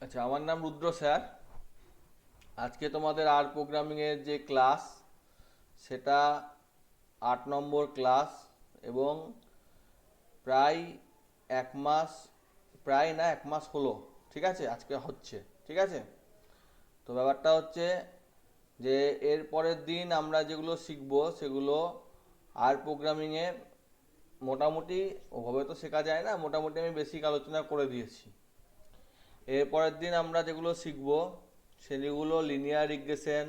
আচ্ছা, আমার নাম রুদ্র স্যার। আজকে তোমাদের আর প্রোগ্রামিংয়ের যে ক্লাস, সেটা 8 নম্বর ক্লাস। এবং প্রায় 1 মাস, প্রায় না 1 মাস হলো, ঠিক আছে, আজকে হচ্ছে, ঠিক আছে। তো ব্যাপারটা হচ্ছে যে এর পরের দিন আমরা যেগুলো শিখবো সেগুলো আর প্রোগ্রামিংয়ের মোটামুটি ওভাবে তো শেখা যায় না, মোটামুটি আমি বেসিক আলোচনা করে দিয়েছি। এর পরের দিন আমরা যেগুলো শিখব সেগুলো লিনিয়ার রিগ্রেশন,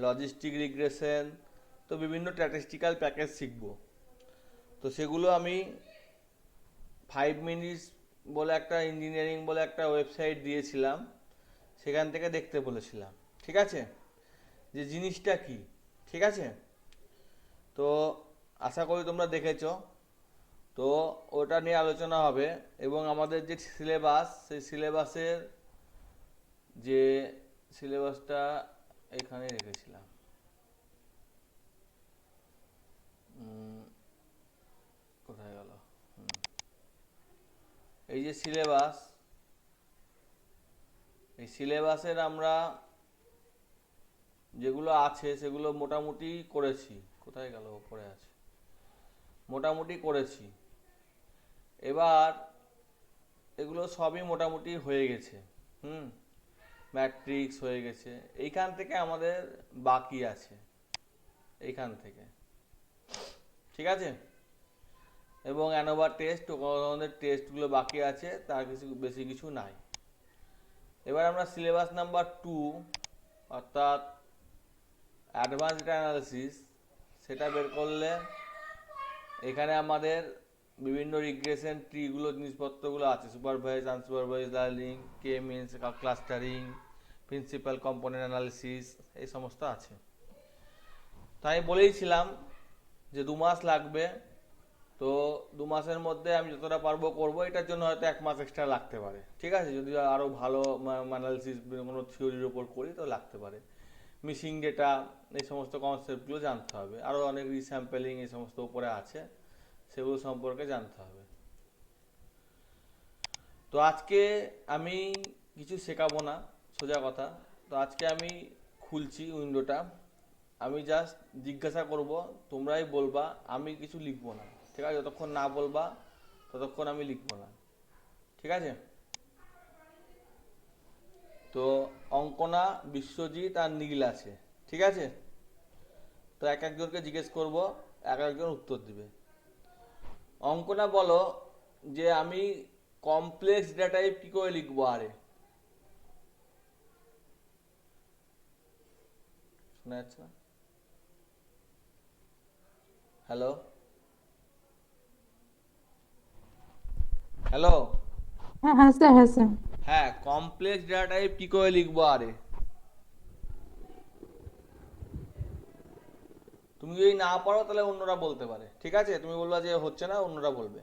লজিস্টিক রিগ্রেশন, তো বিভিন্ন স্ট্যাটিস্টিক্যাল প্যাকেজ শিখব। তো সেগুলো আমি 5 মিনিটস বলে একটা ইঞ্জিনিয়ারিং বলে একটা ওয়েবসাইট দিয়েছিলাম, সেখান থেকে দেখতে বলেছিলাম, ঠিক আছে, যে জিনিসটা কি, ঠিক আছে। তো আশা করি তোমরা দেখেছো। তো ওটা নিয়ে আলোচনা হবে। এবং আমাদের যে সিলেবাস, সেই সিলেবাসের যে সিলেবাসটা এখানে রেখেছিলাম, কোথায় গেল? এই যে সিলেবাস, এই সিলেবাসের আমরা যেগুলো আছে সেগুলো মোটামুটি করেছি। কোথায় গেল? ওপরে আছে। মোটামুটি করেছি। এবার এগুলো সবই মোটামুটি হয়ে গেছে। হুম, ম্যাট্রিক্স হয়ে গেছে। এইখান থেকে আমাদের বাকি আছে, এইখান থেকে, ঠিক আছে। এবং অ্যানোভা টেস্ট, আমাদের টেস্টগুলো বাকি আছে, তার কিছু বেশি কিছু নাই। এবার আমরা সিলেবাস নাম্বার 2, অর্থাৎ অ্যাডভান্স ডেটা অ্যানালিসিস, সেটা বের করলে এখানে আমাদের বিভিন্ন রিগ্রেশন ট্রিগুলো, জিনিসপত্রগুলো আছে, supervise, unsupervise learning, K means, clustering, principal component analysis, এই সমস্ত আছে। তাই আমি বলেইছিলাম যে 2 মাস লাগবে। তো 2 মাসের মধ্যে আমি যতটা পারবো করবো। এটার জন্য হয়তো 1 মাস এক্সট্রা লাগতে পারে, ঠিক আছে, যদি আরও ভালো অ্যানালিসিস কোনো থিওরির ওপর করি তো লাগতে পারে। মিসিং ডেটা, এই সমস্ত কনসেপ্টগুলো জানতে হবে। আরও অনেক রিস্যাম্পলিং এই সমস্ত উপরে আছে, সেগুলো সম্পর্কে জানতে হবে। তো আজকে আমি কিছু শেখাবো না, সোজা কথা। তো আজকে আমি খুলছি উইন্ডোটা, আমি জাস্ট জিজ্ঞাসা করব, তোমরাই বলবা, আমি কিছু লিখবো না, ঠিক আছে। যতক্ষণ না বলবা ততক্ষণ আমি লিখবো না, ঠিক আছে। তো অঙ্কনা, বিশ্বজিৎ আর নীল আছে, ঠিক আছে। তো এক একজনকে জিজ্ঞেস করব, এক একজন উত্তর দিবে। অঙ্কনা বলো যে আমি কমপ্লেক্স ডেটা টাইপ কী করে লিখবো? আরে শোনা যাচ্ছে না? Hello, hello. হ্যাঁ হ্যাঁ স্যার, হ্যাঁ স্যার। হ্যাঁ, কমপ্লেক্স ডেটা টাইপ কী করে লিখবো? আরে তুমি যদি না পারো তাহলে অন্যরা বলতে পারে, ঠিক আছে। তুমি বলবা যে হচ্ছে না, অন্যরা বলবে,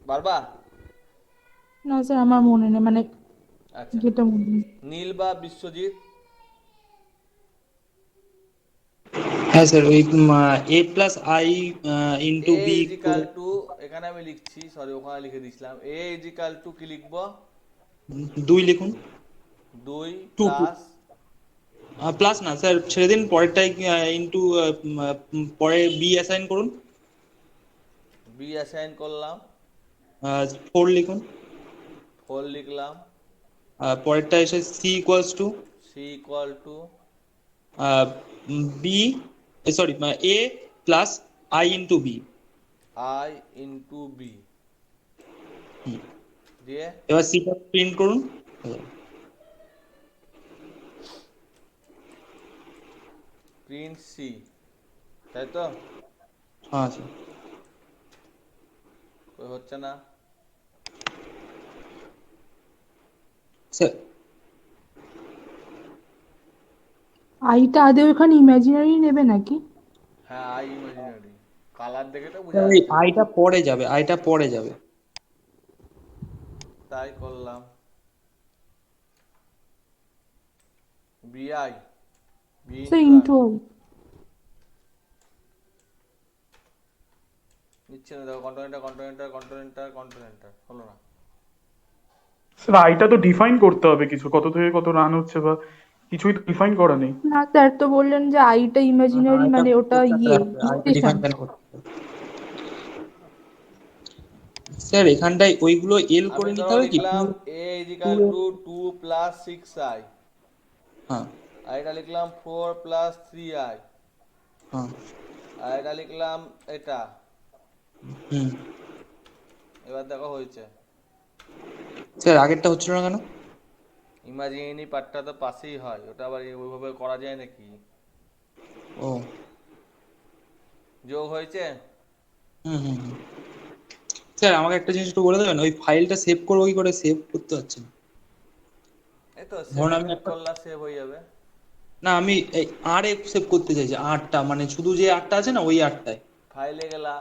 পারবা? না স্যার, আমার মনে নেই, মানে আচ্ছা, যেটা মনে নেই। নীল বা বিশ্বজিৎ? হ্যাঁ স্যার, ওই A plus I into A B is equal to, এখানে আমি লিখছি, সরি ওখানে লিখে দিয়েছিলাম, এ ইজিক্যাল টু কি লিখবো? 2 লিখুন। 2 টু টু প্লাস, প্লাস না স্যার, ছেড়ে দিন, পরেরটাই ইন্টু, পরে বি অ্যাসাইন করুন। বি অ্যাসাইন করলাম, 4 লিখুন। 4 লিখলাম, পরেরটা এসে c equals to c equal to b, sorry, a plus I into b. I into b, দিয়ে এবার সিটা প্রিন্ট করুন। প্রিন্ট সি, তাই তো? হ্যাঁ স্যার। কই হচ্ছে না? স্যার, আইটা আদৌ ওখানে ইমাজিনারি নেবে নাকি? হ্যাঁ, আই ইমাজিনারি, কালার দেখে তো বোঝা ওই যাচ্ছে। আইটা পরে যাবে, আইটা পরে যাবে। তাই করলাম। B i, b sir into i, into i. নিচ্ছে না, দেখো, কন্টিনেন্টার কন্টিনেন্টার কন্টিনেন্টার কন্টিনেন্টার হলো না। স্যার আইটা তো ডিফাইন করতে হবে কিছু, কত থেকে কত রান হচ্ছে বা কিছুই তো ডিফাইন করা নেই। না স্যার তো বললেন যে আইটা ইমাজিনারি, আইটা মানে ওটা করতে হবে, আইটা ইকুয়েশন। ডিফাইন করতে হবে। স্যার এখানটায় ওইগুলো এল আমি করে নিতে ধরো হবে কি লিখলাম a two equal to 2 plus 6i, হ্যাঁ আর এটা লিখলাম 4 প্লাস 3i, হ্যাঁ আর এটা লিখলাম এটা। হুম। এবার দেখো হয়েছে। স্যার আগেরটা হচ্ছিল না কেন? ইমাজিনারি পার্টটা তো পাশেই হয়, ওটা আবার ওইভাবে করা যায় নাকি? ও যোগ হয়েছে। হুম হুম হুম। স্যার আমাকে একটা জিনিস একটু বলে দেবেন, ওই ফাইলটা সেভ করবো কি করে, সেভ করতে পারছি না। এই তো ধরুন সেভে আমি ক্লিক একটা, করলা সেভ হয়ে যাবে। না আমি এই আর এফ সেভ করতে চাইছি, আরটা মানে শুধু যে আরটা আছে না ওই আরটায়। ফাইলে গেলা,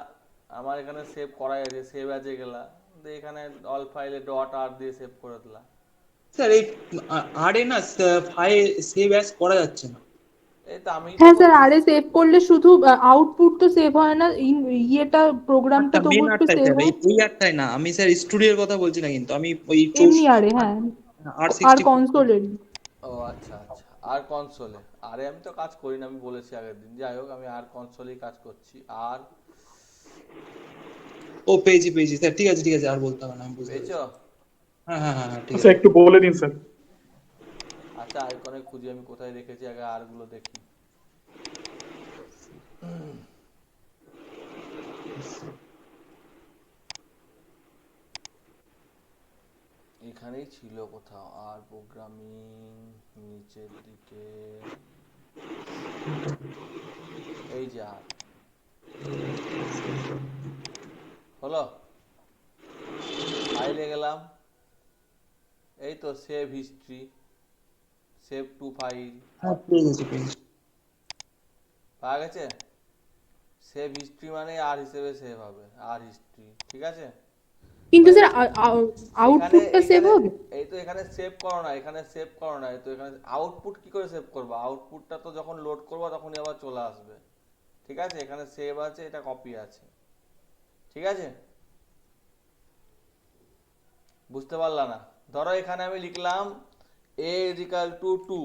আমার এখানে সেভ করাই আছে, সেভ আছে গেলা, দিয়ে এখানে অল ফাইলে ডট আর দিয়ে সেভ করে দিলা। স্যার এই আর এ না ফাইল সেভ অ্যাজ করা যাচ্ছে না। এই তো আমি তো হ্যাঁ স্যার, করতেছি। আরে সেভ করলে শুধু আউটপুট তো সেভ হয় না, ইয়েটা প্রোগ্রামটা আচ্ছা তবু মেন একটু আরটাই সেভ স্যার, হয়। এই আরটাই না, আমি স্যার স্টুডিওর কথা বলছি না, কিন্তু আমি ওই এমনি আরে, হ্যাঁ, আর আর 64। কনসোলেরই। ও আচ্ছা আচ্ছা, আর কনসোলে। আরে আমি তো কাজ করি না, আমি বলেছি আগের দিন। যাই হোক, আমি আর কনসোলেই কাজ করছি। আর ও পেয়েছি পেয়েছি স্যার, ঠিক আছে ঠিক আছে, আর বলতে হবে না, আমি বুঝতে পেয়েছো? পেরেছি। হ্যাঁ হ্যাঁ হ্যাঁ হ্যাঁ, ঠিক আচ্ছা আছে। একটু বলে দিন স্যার। আচ্ছা, আইকনে খুঁজি আমি কোথায় রেখেছি, আগে আরগুলো দেখি। এখানেই ছিল কোথাও, আর প্রোগ্রামিং নিচের দিকে, এই যে আর হলো। ফাইলে গেলাম, এই তো save history, save two file, হ্যাঁ পেয়ে গেছি পেয়ে গেছি। পাওয়া গেছে। সেভ হিস্ট্রি মানে আর হিসেবে সেভ হবে, আর হিস্ট্রি, ঠিক আছে। কিন্তু এবার স্যার এইখানে আউটপুটটা সেভ এইখানে হবে। এই তো এখানে সেভ করো না, এখানে সেভ করো না, এই তো এখানে আউটপুট কি করে সেভ করবো? আউটপুটটা তো যখন লোড করবো তখনই আবার চলে আসবে, ঠিক আছে। এখানে সেভ আছে, এটা কপি আছে, ঠিক আছে। বুঝতে পারলা না? ধরো এখানে আমি লিখলাম a equal to 2,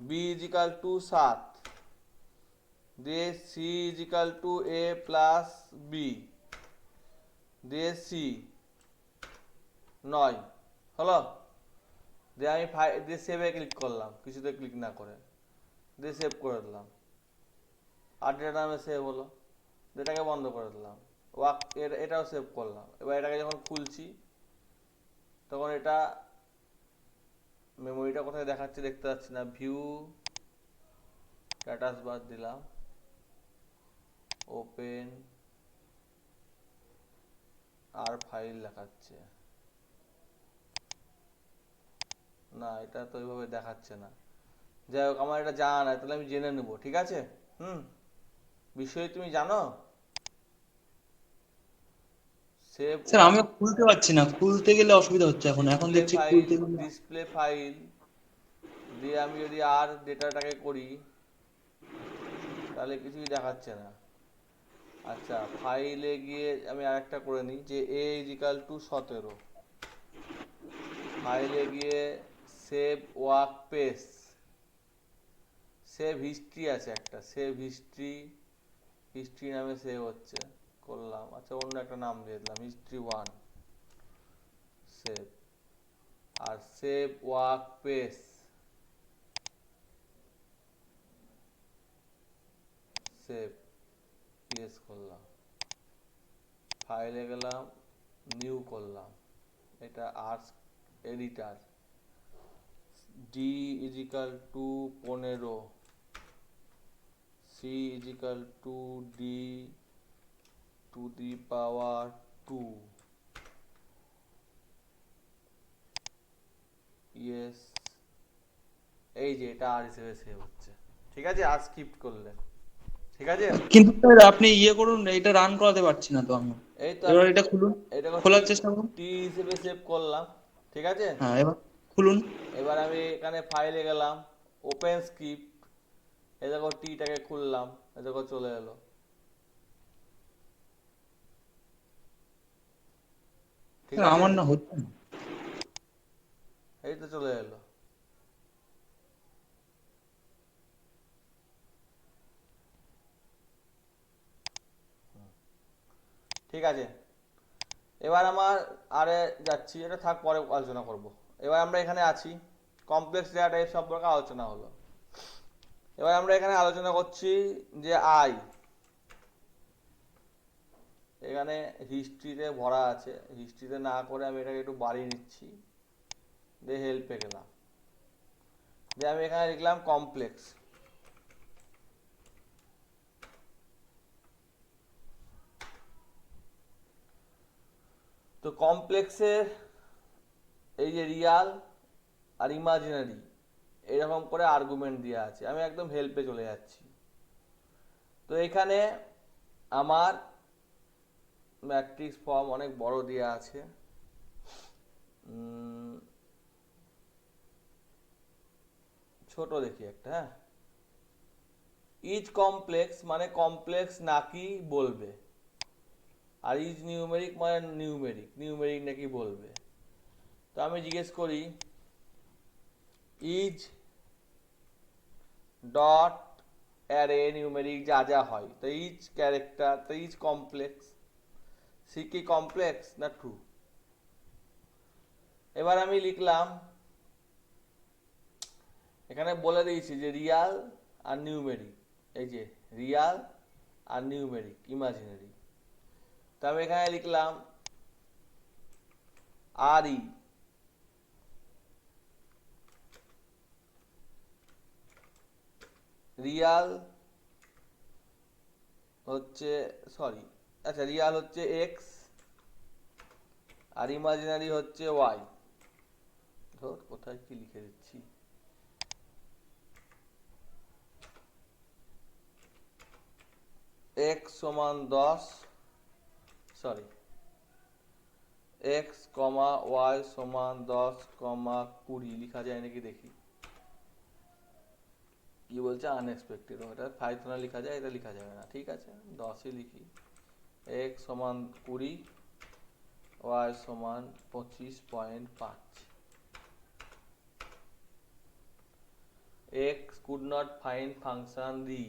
b equal to 7, দিয়ে c equal to a plus b, দিয়ে c 9 হলো। দিয়ে আমি দিয়ে সেভে ক্লিক করলাম, কিছুতে ক্লিক না করে, দিয়ে সেভ করে দিলাম। আর ডেটা নামে সেভ হলো, এটাকে বন্ধ করে দিলাম। ওয়াক এটাও সেভ করলাম। এবার এটাকে যখন খুলছি তখন এটা মেমোরিটা কোথায় দেখাচ্ছে দেখতে পাচ্ছি না। ভিউ স্ট্যাটাস বার দিলাম, ওপেন, আর ফাইল দেখাচ্ছে না, এটা তো ওইভাবে দেখাচ্ছে না। যাই হোক, আমার এটা জানা নাই, তাহলে আমি জেনে নেবো, ঠিক আছে। বিষয় তুমি জানো। সেভ স্যার আমি খুলতে পারছি না, খুলতে গেলে অসুবিধা হচ্ছে, এখন এখন ডিসপ্লে দেখছি ফাইল, খুলতে গেলে। ডিসপ্লে ফাইল দিয়ে আমি যদি আর ডেটাটাকে করি তাহলে কিছুই দেখাচ্ছে না। আচ্ছা, ফাইলে গিয়ে আমি আরেকটা করে নিই, যে a ইজিক্যাল টু 17, ফাইলে গিয়ে save workspace, save history আছে একটা, সেভ হিস্ট্রি, হিস্ট্রি নামে সেভ হচ্ছে, করলাম। আচ্ছা, অন্য একটা নাম দিয়ে দিলাম, হিস্ট্রি 1, সেভ। আর save workspace, save, yes করলাম। ফাইলে গেলাম, নিউ করলাম, এটা arts editor, D is equal to 15, C is equal to D to the power 2, yes. এই যে এটা আর হিসেবে সেভ হচ্ছে, ঠিক আছে। আর স্কিপ করলে, ঠিক আছে। কিন্তু স্যার আপনি ইয়ে করুন, এটা রান করাতে পারছি না তো আমি। এই তো এবার আমি এটা খুলুন, এটাকে টি খোলার চেষ্টা করুন। টি হিসেবে সেভ করলাম, ঠিক আছে। হ্যাঁ এবার খুলুন। এবার আমি এখানে ফাইলে গেলাম, ওপেন স্ক্রিপ্ট, এই দেখো টিটাকে খুললাম, এই দেখো চলে এলো, ঠিক স্যার আছে। আমার না হচ্ছে না। এই তো চলে এলো। ঠিক আছে, এবার আমার আরে যাচ্ছি, এটা থাক পরে আলোচনা করব। এবার আমরা এখানে আছি, কমপ্লেক্স ডেটা টাইপ সম্পর্কে আলোচনা হলো। এবার আমরা এখানে আলোচনা করছি যে আই এখানে হিস্ট্রিতে ভরা আছে, হিস্ট্রিতে না করে আমি এটাকে একটু বাড়িয়ে নিচ্ছি, দিয়ে হেল্পে গেলাম, দিয়ে আমি এখানে লিখলাম কমপ্লেক্স। তো কমপ্লেক্সের এই যে রিয়াল আর ইমাজিনারি এরকম করে আর্গুমেন্ট দেওয়া আছে, আমি একদম হেল্পে চলে যাচ্ছি। তো এখানে আমার ম্যাট্রিক্স ফর্ম অনেক বড় দেওয়া আছে, ছোট দেখি একটা। হ্যাঁ, ইজ কমপ্লেক্স মানে কমপ্লেক্স নাকি বলবে, আর ইজ নিউমেরিক মানে নিউমেরিক নাকি বলবে। তো আমি জিজ্ঞেস করি ইজ ডট অ্যারে নিউমেরিক যা যা হয়, তো ইজ ক্যারেক্টার, তো ইজ কমপ্লেক্স, সি কি কমপ্লেক্স না ট্রু। এবার আমি লিখলাম, এখানে বলে দিয়েছি যে রিয়াল আর নিউমেরিক, এই যে রিয়াল আর নিউমেরিক ইমাজিনারি। তো আমি এখানে লিখলাম আর ই রিয়াল হচ্ছে, সরি আচ্ছা, রিয়াল হচ্ছে এক্স আর ইমাজিনারি হচ্ছে ওয়াই। ধর কোথায় কি লিখে দিচ্ছি, এক্স সমান 10, সরি এক্স কমা ওয়াই সমান 10 কমা 20 লিখা যায় নাকি দেখি, কি বলছে আনএক্সপেক্টেড, ওটা পাইথনে লিখা যায়, এটা লিখা যাবে না। ঠিক আছে, 10ই লিখি, এক্স সমান 20, ওয়াই সমান 25.5। X could not find function the,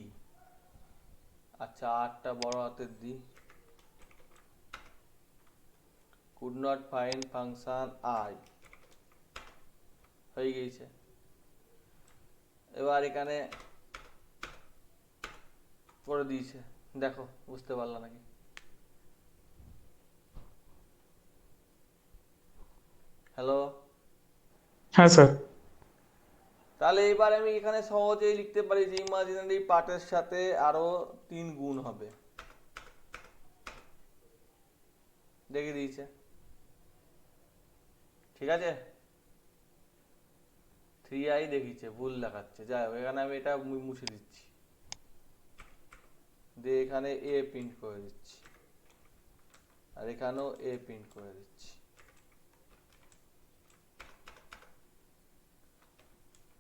আচ্ছা আরটা বড় হাতের the, could not find function I হয়ে গেছে। এবার এখানে করে দিয়েছে, দেখো বুঝতে পারলা নাকি? হ্যালো, হ্যাঁ স্যার। তাহলে এবার আমি এখানে সহজেই লিখতে পারি যে ইমাজিনারি পার্টের সাথে আরো 3 গুণ হবে, দেখে দিয়েছে। ঠিক আছে, 3i দেখিয়েছে, ভুল দেখাচ্ছে, যাই হোক এখানে আমি এটা মুছে দিচ্ছি, দিয়ে এখানে এ প্রিন্ট করে দিচ্ছি, আর এখানেও এ প্রিন্ট করে দিচ্ছি।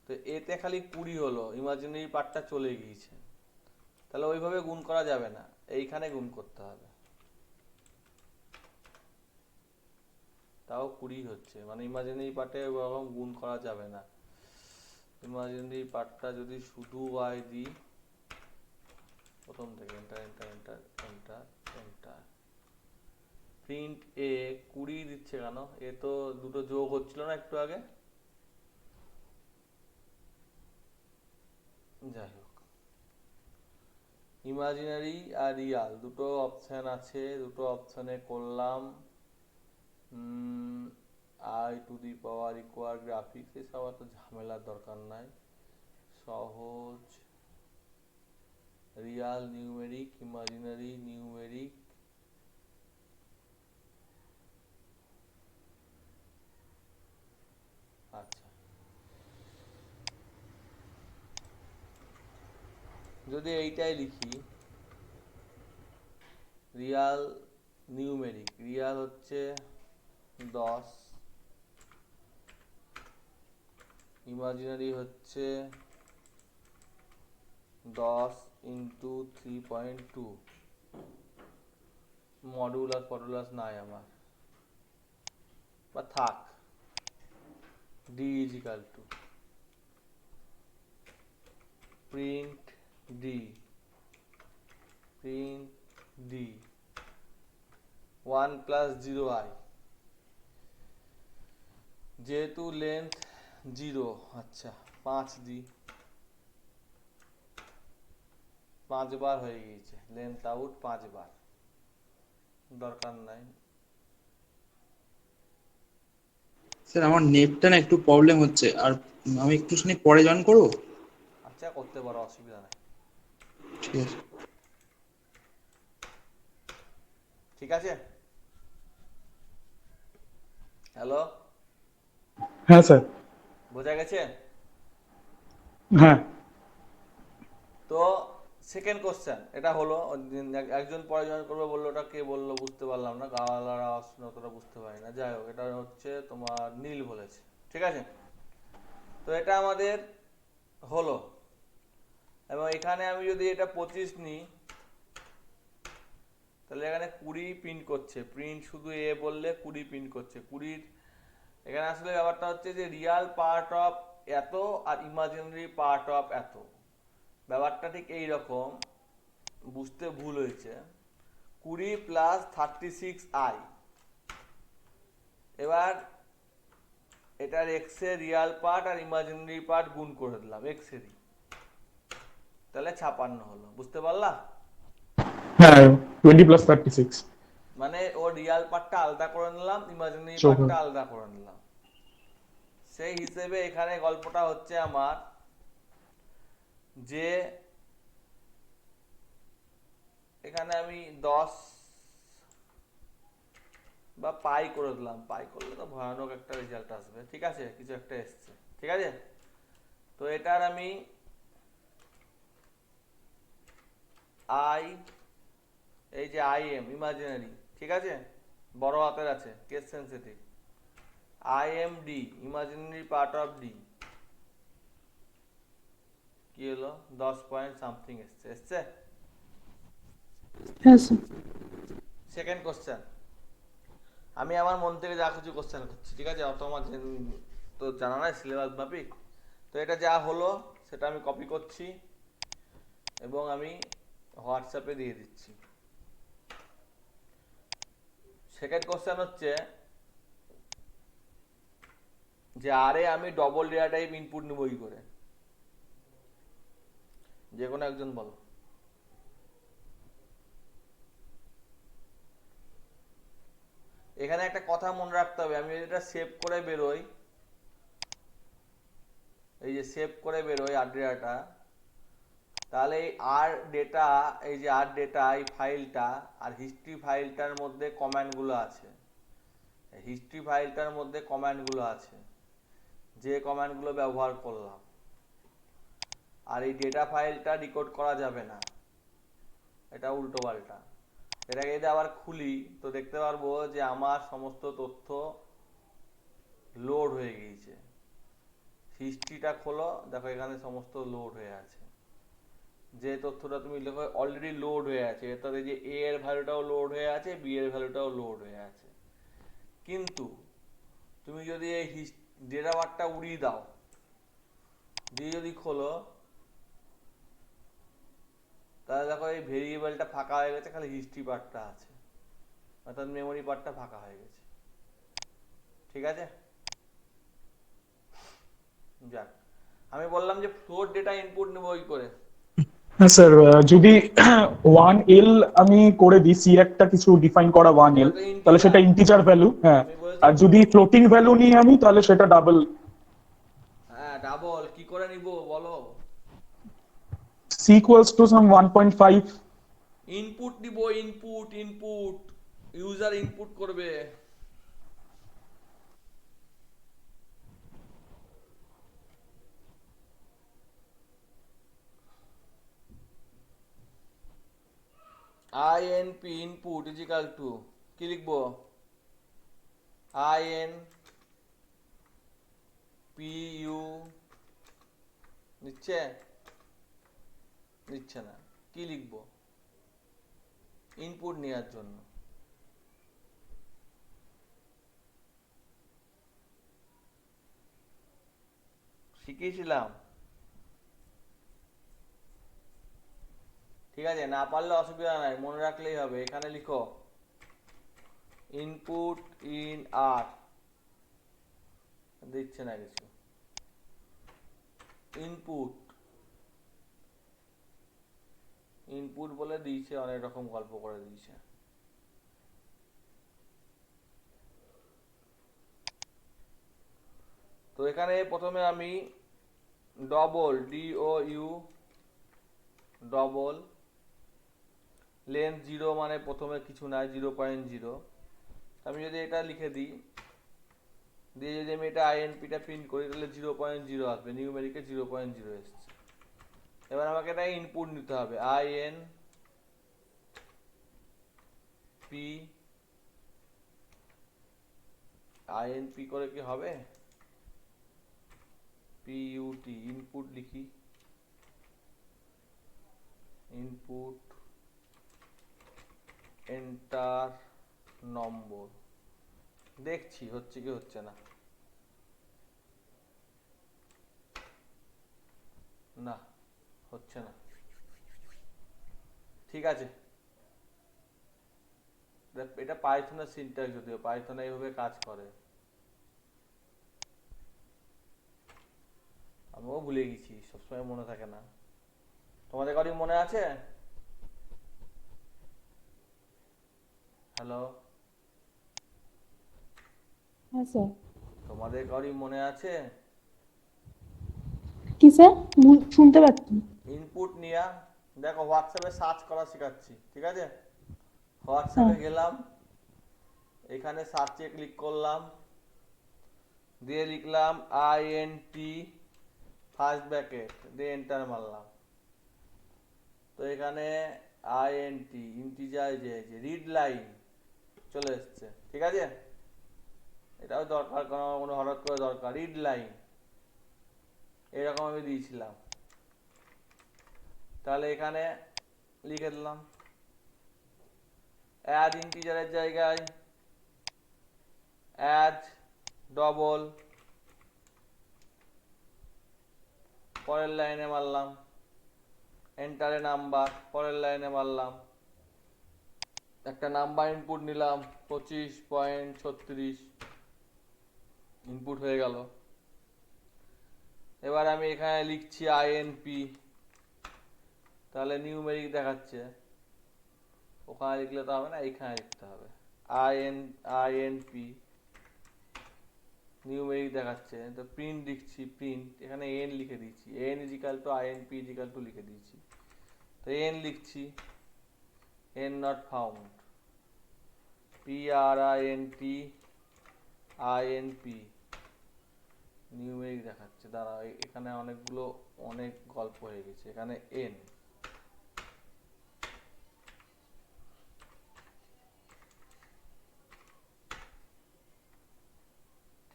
তো এতে খালি 20 হলো, ইমাজিনারি পার্টটা চলে গিয়েছে, তাহলে ওইভাবে গুণ করা যাবে না, এইখানে গুণ করতে হবে, তাও 20 হচ্ছে, মানে ইমাজিনারি পার্টে ওরকম গুণ করা যাবে না। ইমাজিনারি পার্টটা যদি শুধু y দিই, প্রথম থেকে enter enter enter enter enter, print A 20 দিচ্ছে কেন, এ তো দুটো যোগ হচ্ছিল না একটু আগে, যাই হোক ইমাজিনারি আর রিয়াল দুটো অপশন আছে, দুটো অপশনে করলাম I two the power equal graphics, এসব এত ঝামেলার দরকার নাই, সহজ রিয়াল নিউমেরিক ইমাজিনারি নিউমেরিক, আচ্ছা যদি এইটাই লিখি রিয়াল নিউমেরিক, রিয়াল হচ্ছে 10, ইমাজিনারি হচ্ছে 10 ইন্টু 3.2, মডুলাস ফডুলাস নাই আমার, বা থাক, d is equal to print d, print d 1 plus 0i, যেহেতু লেন্থ 0, আচ্ছা 5 দিই, 5 বার হয়ে গিয়েছে, লেন্থ আউট 5 বার, দরকার নাই। স্যার আমার নেটটা না একটু প্রবলেম হচ্ছে, আর আমি একটুখানি পরে জয়েন করবো। আচ্ছা করতে পারো, অসুবিধা নাই। ঠিক আছে। ঠিক আছে, হ্যালো, হ্যাঁ স্যার। বোঝা গেছে? হ্যাঁ তো সেকেন্ড কোশ্চেন এটা হলো, একজন পরে জয়েন করবে বললো, ওটা কে বললো বুঝতে পারলাম না, গাওয়ালার আওয়াজ শুনে অতটা বুঝতে পারি না, যাই হোক এটা হচ্ছে তোমার নীল বলেছে, ঠিক আছে। তো এটা আমাদের হলো, এবং এখানে আমি যদি এটা 25 নিই, তাহলে এখানে 20 প্রিন্ট করছে, প্রিন্ট শুধু এ বললে 20 প্রিন্ট করছে। 20 এখানে আসলে ব্যাপারটা হচ্ছে যে রিয়াল পার্ট অফ এত আর ইমাজিনারি পার্ট অফ এত, ব্যাপারটা ঠিক এই রকম, বুঝতে ভুল হয়েছে। 20 প্লাস 36i, এবার এটার এক্স এর রিয়াল পার্ট আর ইমাজিনারি পার্ট গুণ করে দিলাম এক্স এরই, তাহলে 56 হলো, বুঝতে পারলা? হ্যাঁ 20 plus 36 মানে ওর রিয়াল পার্টটা আলাদা করে নিলাম, ইমাজিনারি 54। পার্টটা আলাদা করে নিলাম। সেই হিসেবে এখানে গল্পটা হচ্ছে আমার যে এখানে আমি 10 বা পাই করে দিলাম, পাই করলে তো ভয়ানক একটা রেজাল্ট আসবে, ঠিক আছে, কিছু একটা এসছে, ঠিক আছে। তো এটার আমি আই, এই যে আই এম ইমাজিনারি, ঠিক আছে, বড় হাতের আছে, case sensitive, I am D imaginary part of D, কি হলো 10 পয়েন্ট সামথিং এসছে। হ্যাঁ স্যার। সেকেন্ড কোশ্চেন, আমি আমার মন থেকে যা কিছু কোশ্চেন করছি, ঠিক আছে, অত আমার তো জানা নাই সিলেবাস মাফিক। তো এটা যা হলো সেটা আমি কপি করছি এবং আমি হোয়াটসঅ্যাপে দিয়ে দিচ্ছি। সেকেন্ড কোশ্চেন হচ্ছে যে আরে আমি ডবল ডেটা টাইপ ইনপুট নিব কি করে, যে কোনো একজন বলো। এখানে একটা কথা মনে রাখতে হবে, আমি যদি এটা সেভ করে বেরোই, এই যে সেভ করে বেরোই আর ডেটাটা, তাহলে এই আর ডেটা, এই যে আর ডেটা এই ফাইলটা আর হিস্ট্রি ফাইলটার মধ্যে কমান্ডগুলো আছে, হিস্ট্রি ফাইলটার মধ্যে কমান্ডগুলো আছে, যে কমান্ডগুলো ব্যবহার করলাম, আর এই ডেটা ফাইলটা ডিকোড করা যাবে না, এটা উল্টো পাল্টা। এটাকে যদি আবার খুলি তো দেখতে পারবো যে আমার সমস্ত তথ্য লোড হয়ে গিয়েছে। হিস্ট্রিটা খোলো, দেখো এখানে সমস্ত লোড হয়ে আছে, যে তথ্যটা তুমি লেখো অলরেডি লোড হয়ে আছে, অর্থাৎ এই যে এ এর ভ্যালুটাও লোড হয়ে আছে, বি এর ভ্যালুটাও লোড হয়ে আছে। কিন্তু তুমি যদি এই ডেটা বারটা উড়িয়ে দাও, দিয়ে যদি খোলো, তাহলে দেখো এই ভেরিয়েবলটা ফাঁকা হয়ে গেছে, খালি হিস্ট্রি পার্টটা আছে, অর্থাৎ মেমোরি পার্টটা ফাঁকা হয়ে গেছে, ঠিক আছে। যাক, আমি বললাম যে ফ্লোট ডেটা ইনপুট নেবো কি করে। হ্যাঁ স্যার, যদি 1L আমি করে দিই, সি একটা কিছু ডিফাইন করা 1L, ওটা তো তাহলে সেটা ইন্টিজার, ইন্টিজার ভ্যালু। হ্যাঁ, আমি বলেছি আর যদি ফ্লোটিং ভ্যালু নিই আমি, তাহলে সেটা ডাবল। হ্যাঁ ডাবল কি করে নিব বলো। C equals to sum 1.5। Input নিব, ইনপুট ইনপুট ইউজার ইনপুট করবে, INP input is equal to কি লিখবো, আইএন পি ইউ, নিচ্ছে নিচ্ছে না, কি লিখবো ইনপুট নেওয়ার জন্য, শিখিয়েছিলাম। ঠিক আছে, না পারলে অসুবিধা নাই, মনে রাখলেই হবে। এখানে লিখো ইনপুট ইন আর, দিচ্ছে না কিছু, ইনপুট ইনপুট বলে দিয়েছে, অনেক রকম গল্প করে দিয়েছে। তো এখানে প্রথমে আমি ডবল DOU ডবল লেন্থ 0 মানে প্রথমে কিছু নাই, 0.0। আমি যদি এটা লিখে দিই, দিয়ে যদি আমি এটা INPটা প্রিন্ট করি, তাহলে 0.0 আসবে, নিউমেরিকে 0.0 এসছে। এবার আমাকে এটা ইনপুট নিতে হবে, INP করে কি হবে, PUT ইনপুট লিখি, ইনপুট এন্টার নম্বর, দেখছি হচ্ছে কি হচ্ছে না। না, হচ্ছে না। ঠিক আছে, এটা পাইথনের সিনট্যাক্স, যদিও পাইথন এইভাবে কাজ করে, আমিও ভুলে গেছি, সবসময় মনে থাকে না। তোমাদের কারোর মনে আছে? হ্যালো, হ্যাঁ স্যার। তোমাদের কারোর মনে আছে? কি স্যার? শুনতে পাচ্ছি। ইনপুট নিয়া, দেখো হোয়াটসঅ্যাপে সার্চ করা শেখাচ্ছি, ঠিক আছে? হোয়াটসঅ্যাপে হ্যাঁ। গেলাম, এখানে সার্চে ক্লিক করলাম, দিয়ে লিখলাম INT ফার্স্ট ব্র্যাকেট, দিয়ে এন্টার মারলাম। তো এখানে INT ইন্টিজার যে রিড লাইন চলে এসছে, ঠিক আছে? এটাও দরকার, কোনো হঠাৎ করে দরকার, রিড লাইন এরকম আমি দিয়েছিলাম। তাহলে এখানে লিখে দিলাম, অ্যাড ইন্টিজারের জায়গায় অ্যাড ডবল, পরের লাইনে মারলাম এন্টারে নাম্বার, পরের লাইনে মারলাম, একটা নাম্বার ইনপুট নিলাম 25.36, ইনপুট হয়ে গেল। এবার আমি এখানে লিখছি INP, তাহলে নিউমেরিক দেখাচ্ছে, ওখানে লিখলে তো হবে না, এইখানে লিখতে হবে INP নিউমেরিক দেখাচ্ছে, তো প্রিন্ট লিখছি, প্রিন্ট এখানে n লিখে দিয়েছি, n equal to INP equal to লিখে দিয়েছি। তো n লিখছি, n not found, PRINT INP numeric দেখাচ্ছে। দাঁড়া, এখানে অনেকগুলো, অনেক গল্প হয়ে গেছে, এখানে n,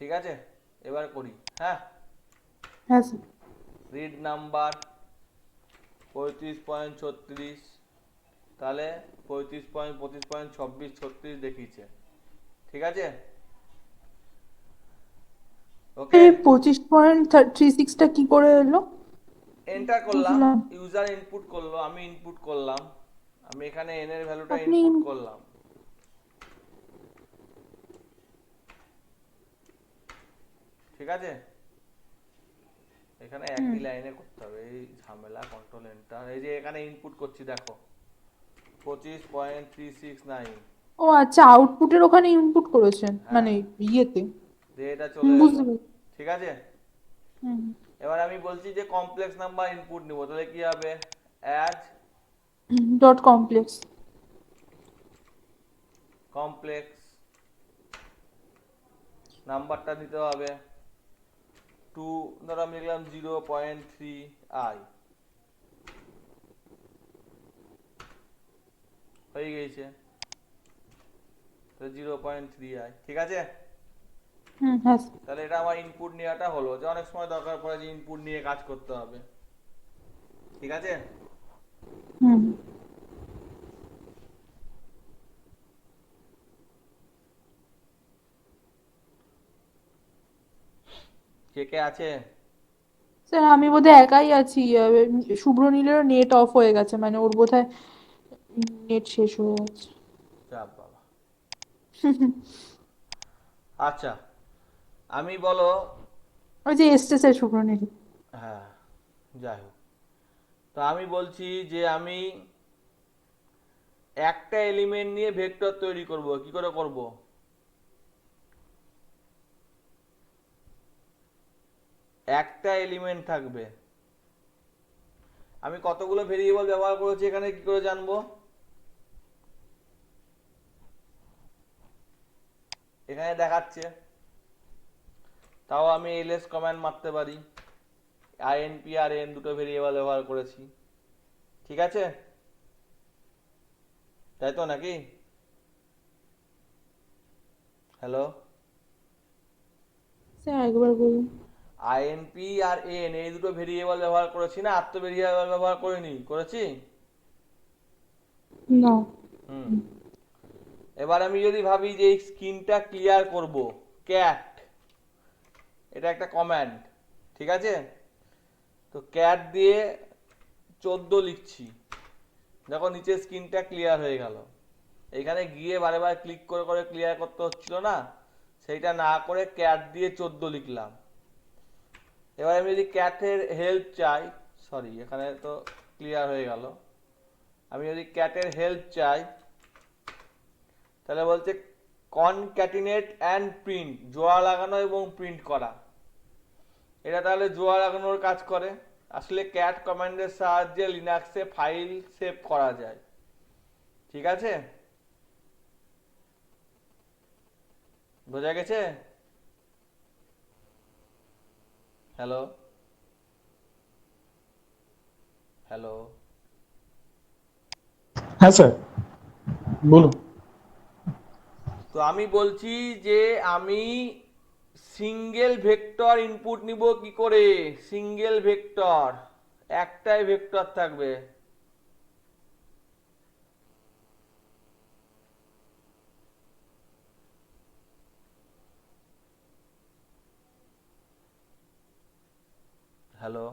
ঠিক আছে? এবার করি, হ্যাঁ। হ্যাঁ স্যার। রিড নাম্বার 35.36, তাহলে 25.25.26 দেখিয়েছে, ঠিক আছে? ওকে, 25.36টা কি করে এলো? এন্টার করলাম, বুঝলাম। ইউজার ইনপুট করলো, আমি ইনপুট করলাম, আমি এখানে n এর ভ্যালুটা আপনি ইনপুট করলাম, ঠিক আছে? এখানে একই লাইনে করতে হবে, এই ঝামেলা, কন্ট্রোল এন্টার, এই যে এখানে ইনপুট করছি, দেখো 25.369, ও আচ্ছা, আউটপুটের ওখানে ইনপুট করেছেন, হ্যাঁ, মানে ইয়েতে। দিয়ে এটা চলে বুঝতে এলো, পেরেছি। ঠিক আছে? হুম। এবার আমি বলছি যে কমপ্লেক্স নাম্বার ইনপুট নিব, তাহলে কি হবে, অ্যাড ডট কমপ্লেক্স। কমপ্লেক্স নাম্বারটা দিতে হবে 2, ধরো আমি লিখলাম 0.3i, হয়ে গেছে, তো 0.3i, ঠিক আছে? হ্যাঁ স্যার। তাহলে এটা আমার ইনপুট নেওয়াটা হলো, যে অনেক সময় দরকার পড়ে যে ইনপুট নিয়ে কাজ করতে হবে, ঠিক আছে? হুম। কে কে আছে? স্যার আমি বোধহয় একাই আছি, শুভ্র নীলেরও নেট অফ হয়ে গেছে, মানে ওর বোধহয় নেট শেষ হয়ে গেছে। চাপ বাবা। আচ্ছা, আমি বলো। ওই যে এসছে স্যার শুভ্র নীল। হ্যাঁ, যাই হোক, তো আমি বলছি যে আমি একটা এলিমেন্ট নিয়ে ভেক্টর তৈরি করব। কি করে করব? একটা এলিমেন্ট থাকবে। আমি কতগুলো ভেরিয়েবল ব্যবহার করেছি এখানে কি করে জানবো? এখানে দেখাচ্ছে, তাও আমি এলএস কমান্ড মারতে পারি। আইএনপি আর এন দুটো ভেরিয়েবল ব্যবহার করেছি, ঠিক আছে? তাই তো নাকি? হ্যালো? স্যার একবার বলুন। আইএনপি আর এন এই দুটো ভেরিয়েবল ব্যবহার করেছি না, আর তো ভেরিয়েবল ব্যবহার করিনি, করেছি? না। হুম। এবার আমি যদি ভাবি যে এই স্ক্রিনটা ক্লিয়ার করব, ক্যাট, এটা একটা কমান্ড, ঠিক আছে? তো ক্যাট দিয়ে 14 লিখছি, দেখো নিচে স্ক্রিনটা ক্লিয়ার হয়ে গেল। এখানে গিয়ে বারে বারে ক্লিক করে করে ক্লিয়ার করতে হচ্ছিল না, সেইটা না করে ক্যাট দিয়ে 14 লিখলাম। এবার আমি যদি ক্যাটের হেল্প চাই, সরি এখানে তো ক্লিয়ার হয়ে গেল, আমি যদি ক্যাটের হেল্প চাই তাহলে বলছে কনক্যাটিনেট অ্যান্ড প্রিন্ট, জোড়া লাগানো এবং প্রিন্ট করা। এটা তাহলে জোড়া লাগানোর কাজ করে। আসলে ক্যাট কমান্ডের সাহায্যে লিনাক্সে ফাইল সেভ করা যায়, ঠিক আছে? বোঝা গেছে? হ্যালো? হ্যালো? হ্যাঁ স্যার, বলুন। তো আমি বলছি যে আমি সিঙ্গেল ভেক্টর ইনপুট নিব কি করে? সিঙ্গেল ভেক্টর, একটাই ভেক্টর থাকবে। হ্যালো?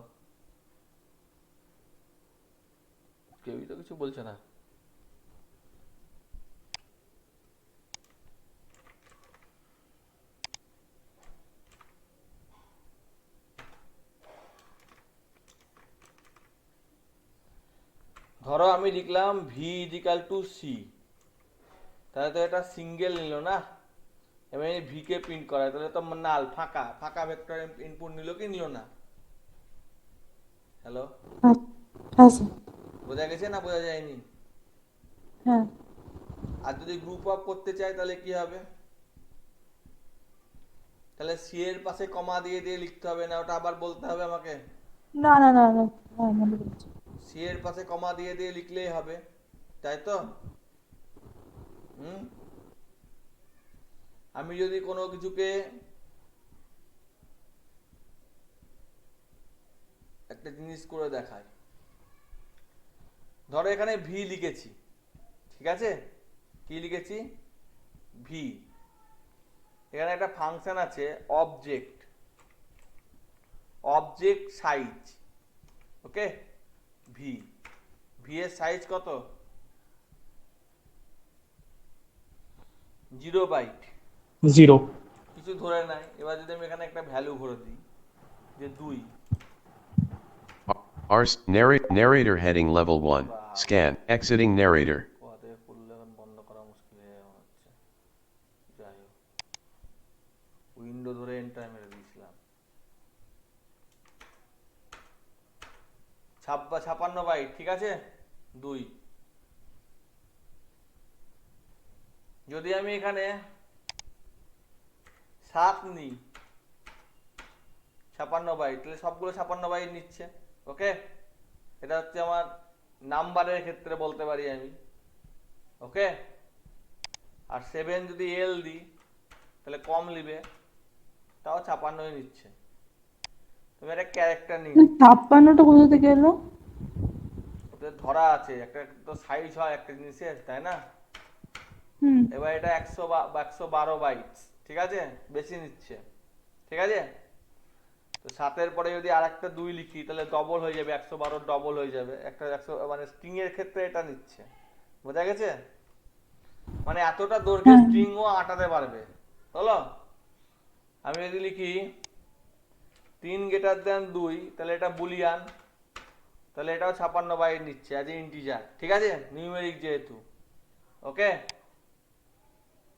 কেউই তো কিছু বলছে না। ধরো আমি লিখলাম ভি ইজিক্যাল টু সি, তাহলে তো এটা সিঙ্গেল নিল না, এবার ভি কে প্রিন্ট করা, তাহলে তো নাল, ফাঁকা ফাঁকা ভেক্টর ইনপুট নিল কি নিল না? হ্যালো? হ্যাঁ। হ্যাঁ স্যার। বোঝা গেছে না বোঝা যায়নি? হ্যাঁ। আর যদি গ্রুপ আপ করতে চাই তাহলে কি হবে? তাহলে সি এর পাশে কমা দিয়ে দিয়ে লিখতে হবে না, ওটা আবার বলতে হবে আমাকে? না না না না, হ্যাঁ মনে পড়েছে। সি এর পাশে কমা দিয়ে দিয়ে লিখলেই হবে, তাই তো? হুম। আমি যদি কোনো কিছুকে একটা জিনিস করে দেখাই, ধরো এখানে ভি লিখেছি, ঠিক আছে? কি লিখেছি? ভি। এখানে একটা ফাংশন আছে অবজেক্ট, অবজেক্ট সাইজ, ওকে? ভি, ভি এর সাইজ কত? 0 বাইট। 0। কিছু ধরে নাই। এবার যদি আমি এখানে একটা ভ্যালু ভরে দিই যে 2, Narrator heading level 1. বাবা, Scan. Exiting narrator. কোথা থেকে করলে এখন বন্ধ করা মুশকিল হয়ে যাবে মনে হচ্ছে। যাই হোক, উইন্ডো ধরে এন্টার মেরে দিয়েছিলাম। 56 বাইট, ঠিক আছে? 2। যদি আমি এখানে 7 নিই, 56 বাইট, তাহলে সবগুলো 56 বাইট নিচ্ছে, ওকে? এটা হচ্ছে আমার নাম্বারের ক্ষেত্রে বলতে পারি আমি, ওকে? আর 7 যদি এল দিই তাহলে কম নিবে, তাও 56ই নিচ্ছে। তুমি একটা ক্যারেক্টার নিয়ে, 56টা কোথা থেকে এলো? ওদের ধরা আছে, একটা তো সাইজ হয় একটা জিনিসের, তাই না? হুম। এবার এটা 112 বাইটস, ঠিক আছে? বেশি নিচ্ছে, ঠিক আছে? তো 7-এর পরে যদি আর একটা 2 লিখি তাহলে ডবল হয়ে যাবে, 112 ডবল হয়ে যাবে, একটা 100 মানে স্ট্রিং এর ক্ষেত্রে এটা নিচ্ছে, বোঝা গেছে? মানে এতটা দৈর্ঘ্যের হ্যাঁ স্ট্রিংও আটাতে পারবে, হলো? আমি যদি লিখি 3 গ্রেটার দেন 2, তাহলে এটা বুলিয়ান, তাহলে এটাও 56 বাইট নিচ্ছে অ্যাজ এ ইন্টিজার, ঠিক আছে, নিউমেরিক যেহেতু। ওকে,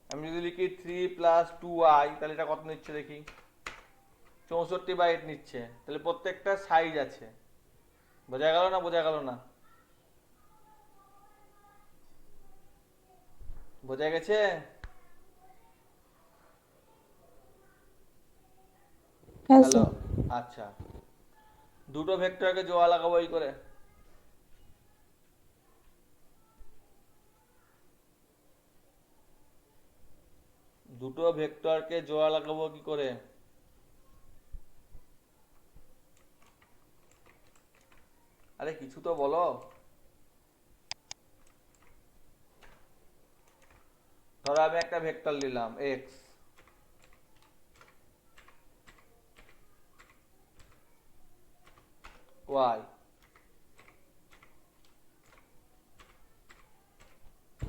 আমি যদি লিখি 3 + 2i, তাহলে এটা কত নিচ্ছে দেখি, 64 বাইট নিচ্ছে, তাহলে প্রত্যেকটা সাইজ আছে। বোঝা গেল না? বোঝা গেল না? বোঝা গেছে? হ্যাঁ হ্যালো, স্যার। আচ্ছা, দুটো ভেক্টরকে জোড়া লাগাবো এই করে। দুটো ভেক্টরকে জোড়া লাগাবো কি করে? আরে কিছু তো বলো। ধরো আমি একটা ভেক্টর নিলাম x, y,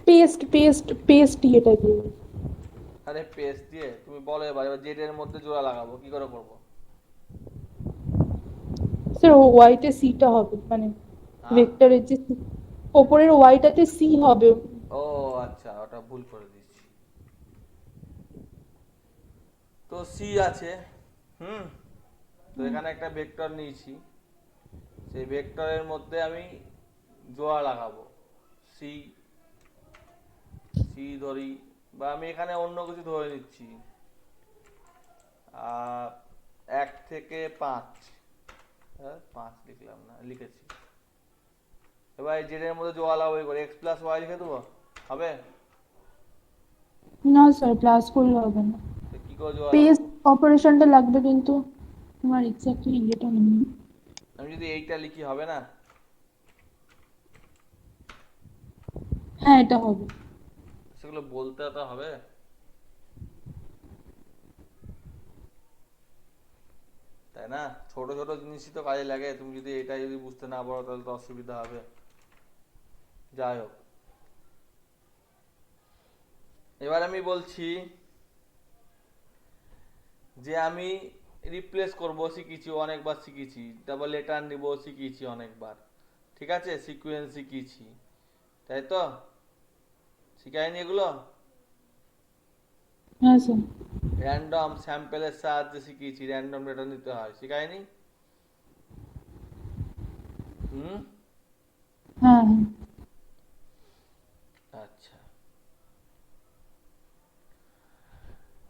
পেস্ট এটা দিয়ে। আরে পেজ দিয়ে তুমি বলো, এবার জেড এর মধ্যে জোড়া লাগাবো কি করে করবো? স্যার ওয়াইটে সিটা হবে, মানে হ্যাঁ, ভেক্টরের যে ওপরের ওয়াইটাতে সি হবে। ও আচ্ছা, ওটা ভুল করে দিচ্ছি। তো সি আছে, হুম, তো এখানে একটা ভেক্টর নিয়েছি, সেই ভেক্টরের মধ্যে আমি জোড়া লাগাবো, সি, সি ধরি, বা আমি এখানে অন্য কিছু ধরে নিচ্ছি, 1 থেকে 5, হ্যাঁ 5 লিখলাম না, লিখেছি। এবার জেড এর মধ্যে জোড়া লাগাবো করে x + y লিখে দেবো, হবে? না স্যার, প্লাস করলে হবে না, তো কি করে জোড়া পেস্ট লাগাবো? অপারেশনটা লাগবে, কিন্তু আমার এক্স্যাক্টলি ইয়েটা নেই। আমি যদি এইটা লিখি হবে না? হ্যাঁ এটা হবে। সেগুলো বলতে তো হবে, তাই না? ছোট ছোট জিনিসই তো কাজে লাগে, তুমি যদি এটা যদি বুঝতে না পারো তাহলে তো অসুবিধা হবে। যাই হোক, এবার আমি বলছি যে আমি রিপ্লেস করব শিখেছি, অনেকবার শিখেছি, ডাবল লেটার নিব শিখেছি অনেকবার, ঠিক আছে, সিকোয়েন্স শিখেছি, তাই তো? শিখাইনি এগুলো? হ্যাঁ স্যার। র্যান্ডম স্যাম্পেলের সাহায্যে শিখিয়েছি, র্যান্ডম ডেটা নিতে হয়, শিখাইনি? হুম, হ্যাঁ হ্যাঁ। আচ্ছা,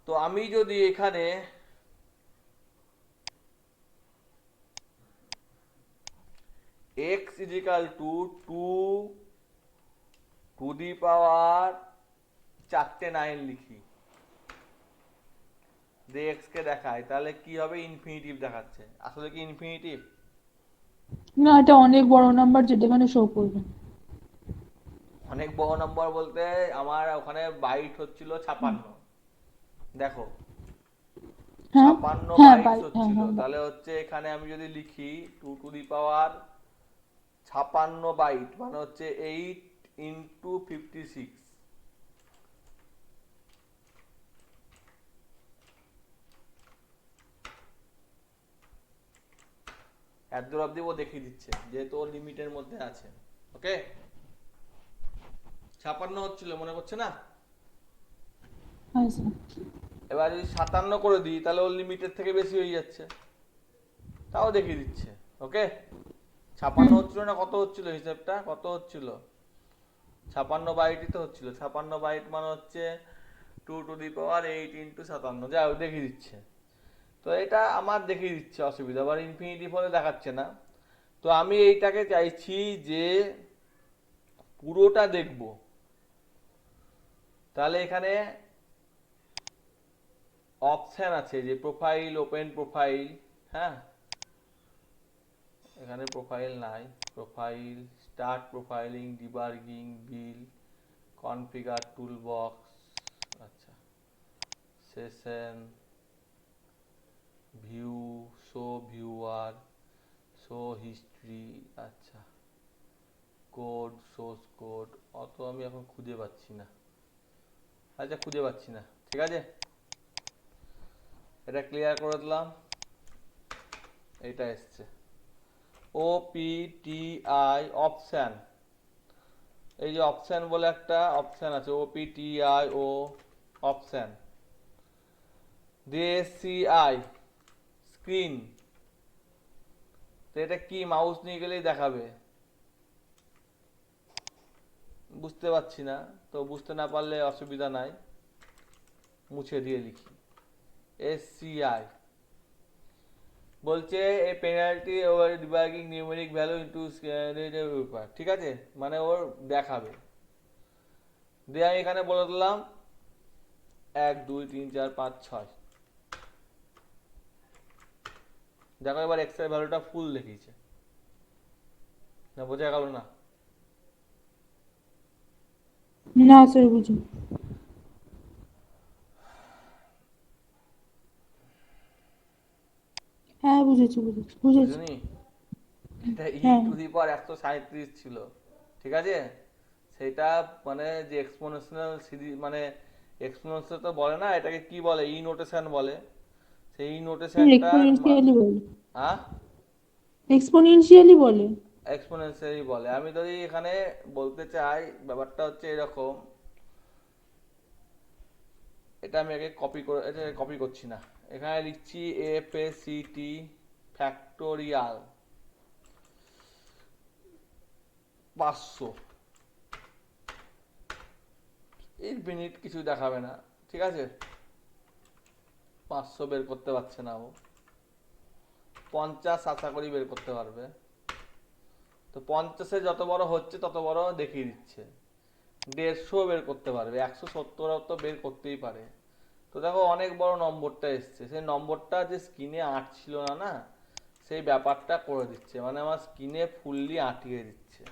তো আমি যদি এখানে x = 2^9 লিখি, যে x কে দেখায়, তাহলে কি হবে? ইনফিনিটিভ দেখাচ্ছে, আসলে কি ইনফিনিটিভ? না, এটা অনেক বড় নাম্বার যেটা এখানে শো করবে। অনেক বড় নম্বর বলতে আমার ওখানে বাইট হচ্ছিল 56, দেখো হ্যাঁ 56 হ্যাঁ বাইটস হ্যাঁ হচ্ছিল, হ্যাঁ তাহলে হচ্ছে এখানে আমি যদি লিখি 2^56 বাইট, মানে হচ্ছে 8 × 56, এত দূর অব্দি ও দেখিয়ে দিচ্ছে যেহেতু ও লিমিটের মধ্যে আছে। ওকে, 56 হচ্ছিল মনে করছে না? হ্যাঁ স্যার। এবার যদি 57 করে দিই তাহলে ওর লিমিটের থেকে বেশি হয়ে যাচ্ছে, তাও দেখিয়ে দিচ্ছে। ওকে, 56 হচ্ছিল না, কত হচ্ছিল হিসাবটা, কত হচ্ছিল? 56 বাইটই তো হচ্ছিল, 56 বাইট মানে হচ্ছে 2^8 × 57, যাই হোক দেখিয়ে দিচ্ছে। তো এটা আমার দেখিয়ে দিচ্ছে, অসুবিধা, আবার ইনফিনিটি ফলে দেখাচ্ছে না। তো আমি এইটাকে চাইছি যে পুরোটা দেখব, তাহলে এখানে অপশন আছে যে প্রোফাইল, ওপেন প্রোফাইল, হ্যাঁ, এখানে প্রোফাইল নাই, প্রোফাইল, স্টার্ট প্রোফাইলিং, ডিবাগিং, বিল, কনফিগার টুলবক্স, আচ্ছা, session, view, show viewer, show history, আচ্ছা কোড, সোর্স কোড, অত আমি এখন খুঁজে পাচ্ছি না। আচ্ছা খুঁজে পাচ্ছি না, ঠিক আছে, এটা ক্লিয়ার করে দিলাম। এটা এসছে O P T I option, এই যে অপশান বলে একটা অপশান আছে, O P T I O option, DSCI screen, তো এটা কি মাউস নিয়ে গেলেই দেখাবে, বুঝতে পারছি না, তো বুঝতে না পারলে অসুবিধা নাই, মুছে দিয়ে লিখি এসসিআই। বলছে a penalty over debugging numeric value into, ঠিক আছে, মানে ওর দেখাবে। দিয়ে আমি এখানে বলে দিলাম 1 2 3 4 5 6, দেখো এবার এক্স এর ভ্যালুটা ফুল দেখিয়েছে না, বোঝা গেল না? না স্যার বুঝি। হ্যাঁ বুঝেছি বুঝেছি বুঝেছি। বুঝলি? এটা ই হ্যাঁ টু দি পাওয়ার 137 ছিল, ঠিক আছে, সেটা মানে যে এক্সপোনেনশিয়াল সিরিজ, মানে এক্সপোনেনশিয়াল তো বলে না, এটাকে কি বলে, ই নোটেশন বলে, সেই নোটেশনটা, এক্সপোনেনশিয়ালি বলে। হ্যাঁ এক্সপোনেনশিয়ালি বলে। এক্সপোনেনশিয়ালি বলে। আমি যদি এখানে বলতে চাই ব্যাপারটা হচ্ছে এরকম, এটা আমি আগে কপি করে, এটা কপি করছি না, এখানে লিখছি F A C T factorial 500, infinite কিছু দেখাবে না, ঠিক আছে, 500 বের করতে পারছে না ও, 50 আশা করি বের করতে পারবে, তো 50-এ যত বড় হচ্ছে তত বড় দেখিয়ে দিচ্ছে, 150 বের করতে পারবে, 170 তো বের করতেই পারে। তো দেখো অনেক বড় নম্বরটা এসছে, সেই নম্বরটা যে স্ক্রিনে আঁটছিল না, না সেই ব্যাপারটা করে দিচ্ছে, মানে আমার স্ক্রিনে ফুললি আঁটিয়ে দিচ্ছে।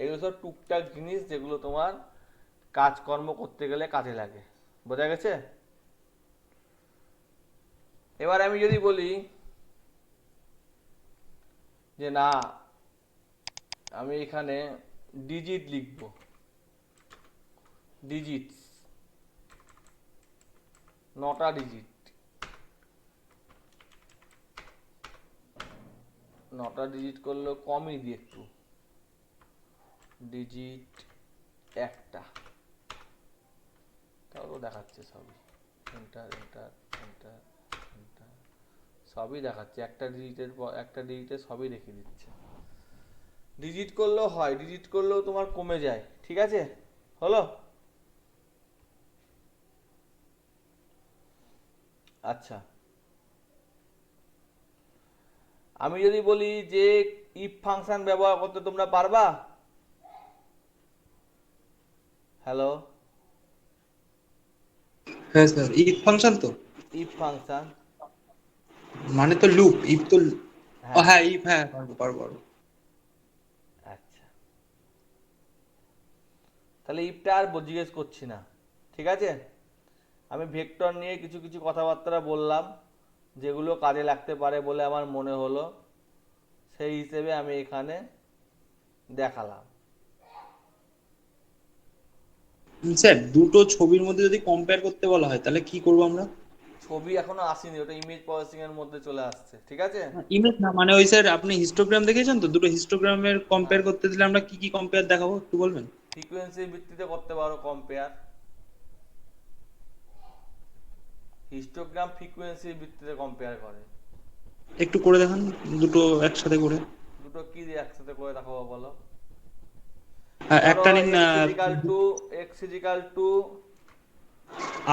এগুলো সব টুকটাক জিনিস যেগুলো তোমার কাজকর্ম করতে গেলে কাজে লাগে, বোঝা গেছে? এবার আমি যদি বলি যে না আমি এখানে ডিজিট লিখবো, ডিজিটস 9টা ডিজিট, 9টা ডিজিট করলেও কমই দিই একটু, ডিজিট একটা, তাও দেখাচ্ছে সবই, এন্টার এন্টার এন্টার এন্টার, সবই দেখাচ্ছে, একটা ডিজিটের পর একটা ডিজিটে সবই দেখিয়ে দিচ্ছে। ডিজিট করলেও হয়, ডিজিট করলেও তোমার কমে যায়, ঠিক আছে, হলো? আচ্ছা, আমি যদি বলি যে ইফ ফাংশন ব্যবহার করতে তোমরা পারবা? হ্যালো, হ্যাঁ স্যার, ইফ ফাংশন তো ইফ ফাংশন, মানে তো লুপ, ইফ তো ও হ্যাঁ, হ্যাঁ ইফ, হ্যাঁ পারবো পারবো পারবো। আচ্ছা, তাহলে ইফটা আর জিজ্ঞেস করছি না, ঠিক আছে, আমি ভেক্টর নিয়ে কিছু কিছু কথাবার্তা বললাম যেগুলো কাজে লাগতে পারে বলে আমার মনে হলো, সেই হিসেবে আমি এখানে দেখালাম। স্যার দুটো ছবির মধ্যে যদি কম্পেয়ার করতে বলা হয় তাহলে কি করবো আমরা? ছবি এখনো আসেনি, ওটা ইমেজ প্রসেসিং এর মধ্যে চলে আসছে, ঠিক আছে। ইমেজ না, মানে ওই স্যার আপনি হিস্টোগ্রাম দেখেছেন তো, দুটো হিস্টোগ্রামের হ্যাঁ, কম্পেয়ার করতে দিলে আমরা কি কি কম্পেয়ার দেখাবো একটু বলবেন? ফ্রিকোয়েন্সির ভিত্তিতে করতে পারো কম্পেয়ার, হিস্টোগ্রাম ফ্রিকোয়েন্সির ভিত্তিতে কম্পেয়ার করে। একটু করে দেখান দুটো একসাথে করে। দুটো কি দিয়ে একসাথে করে দেখাবো বলো? একটা ধরো নিন, এক্স ইজিক্যাল টু,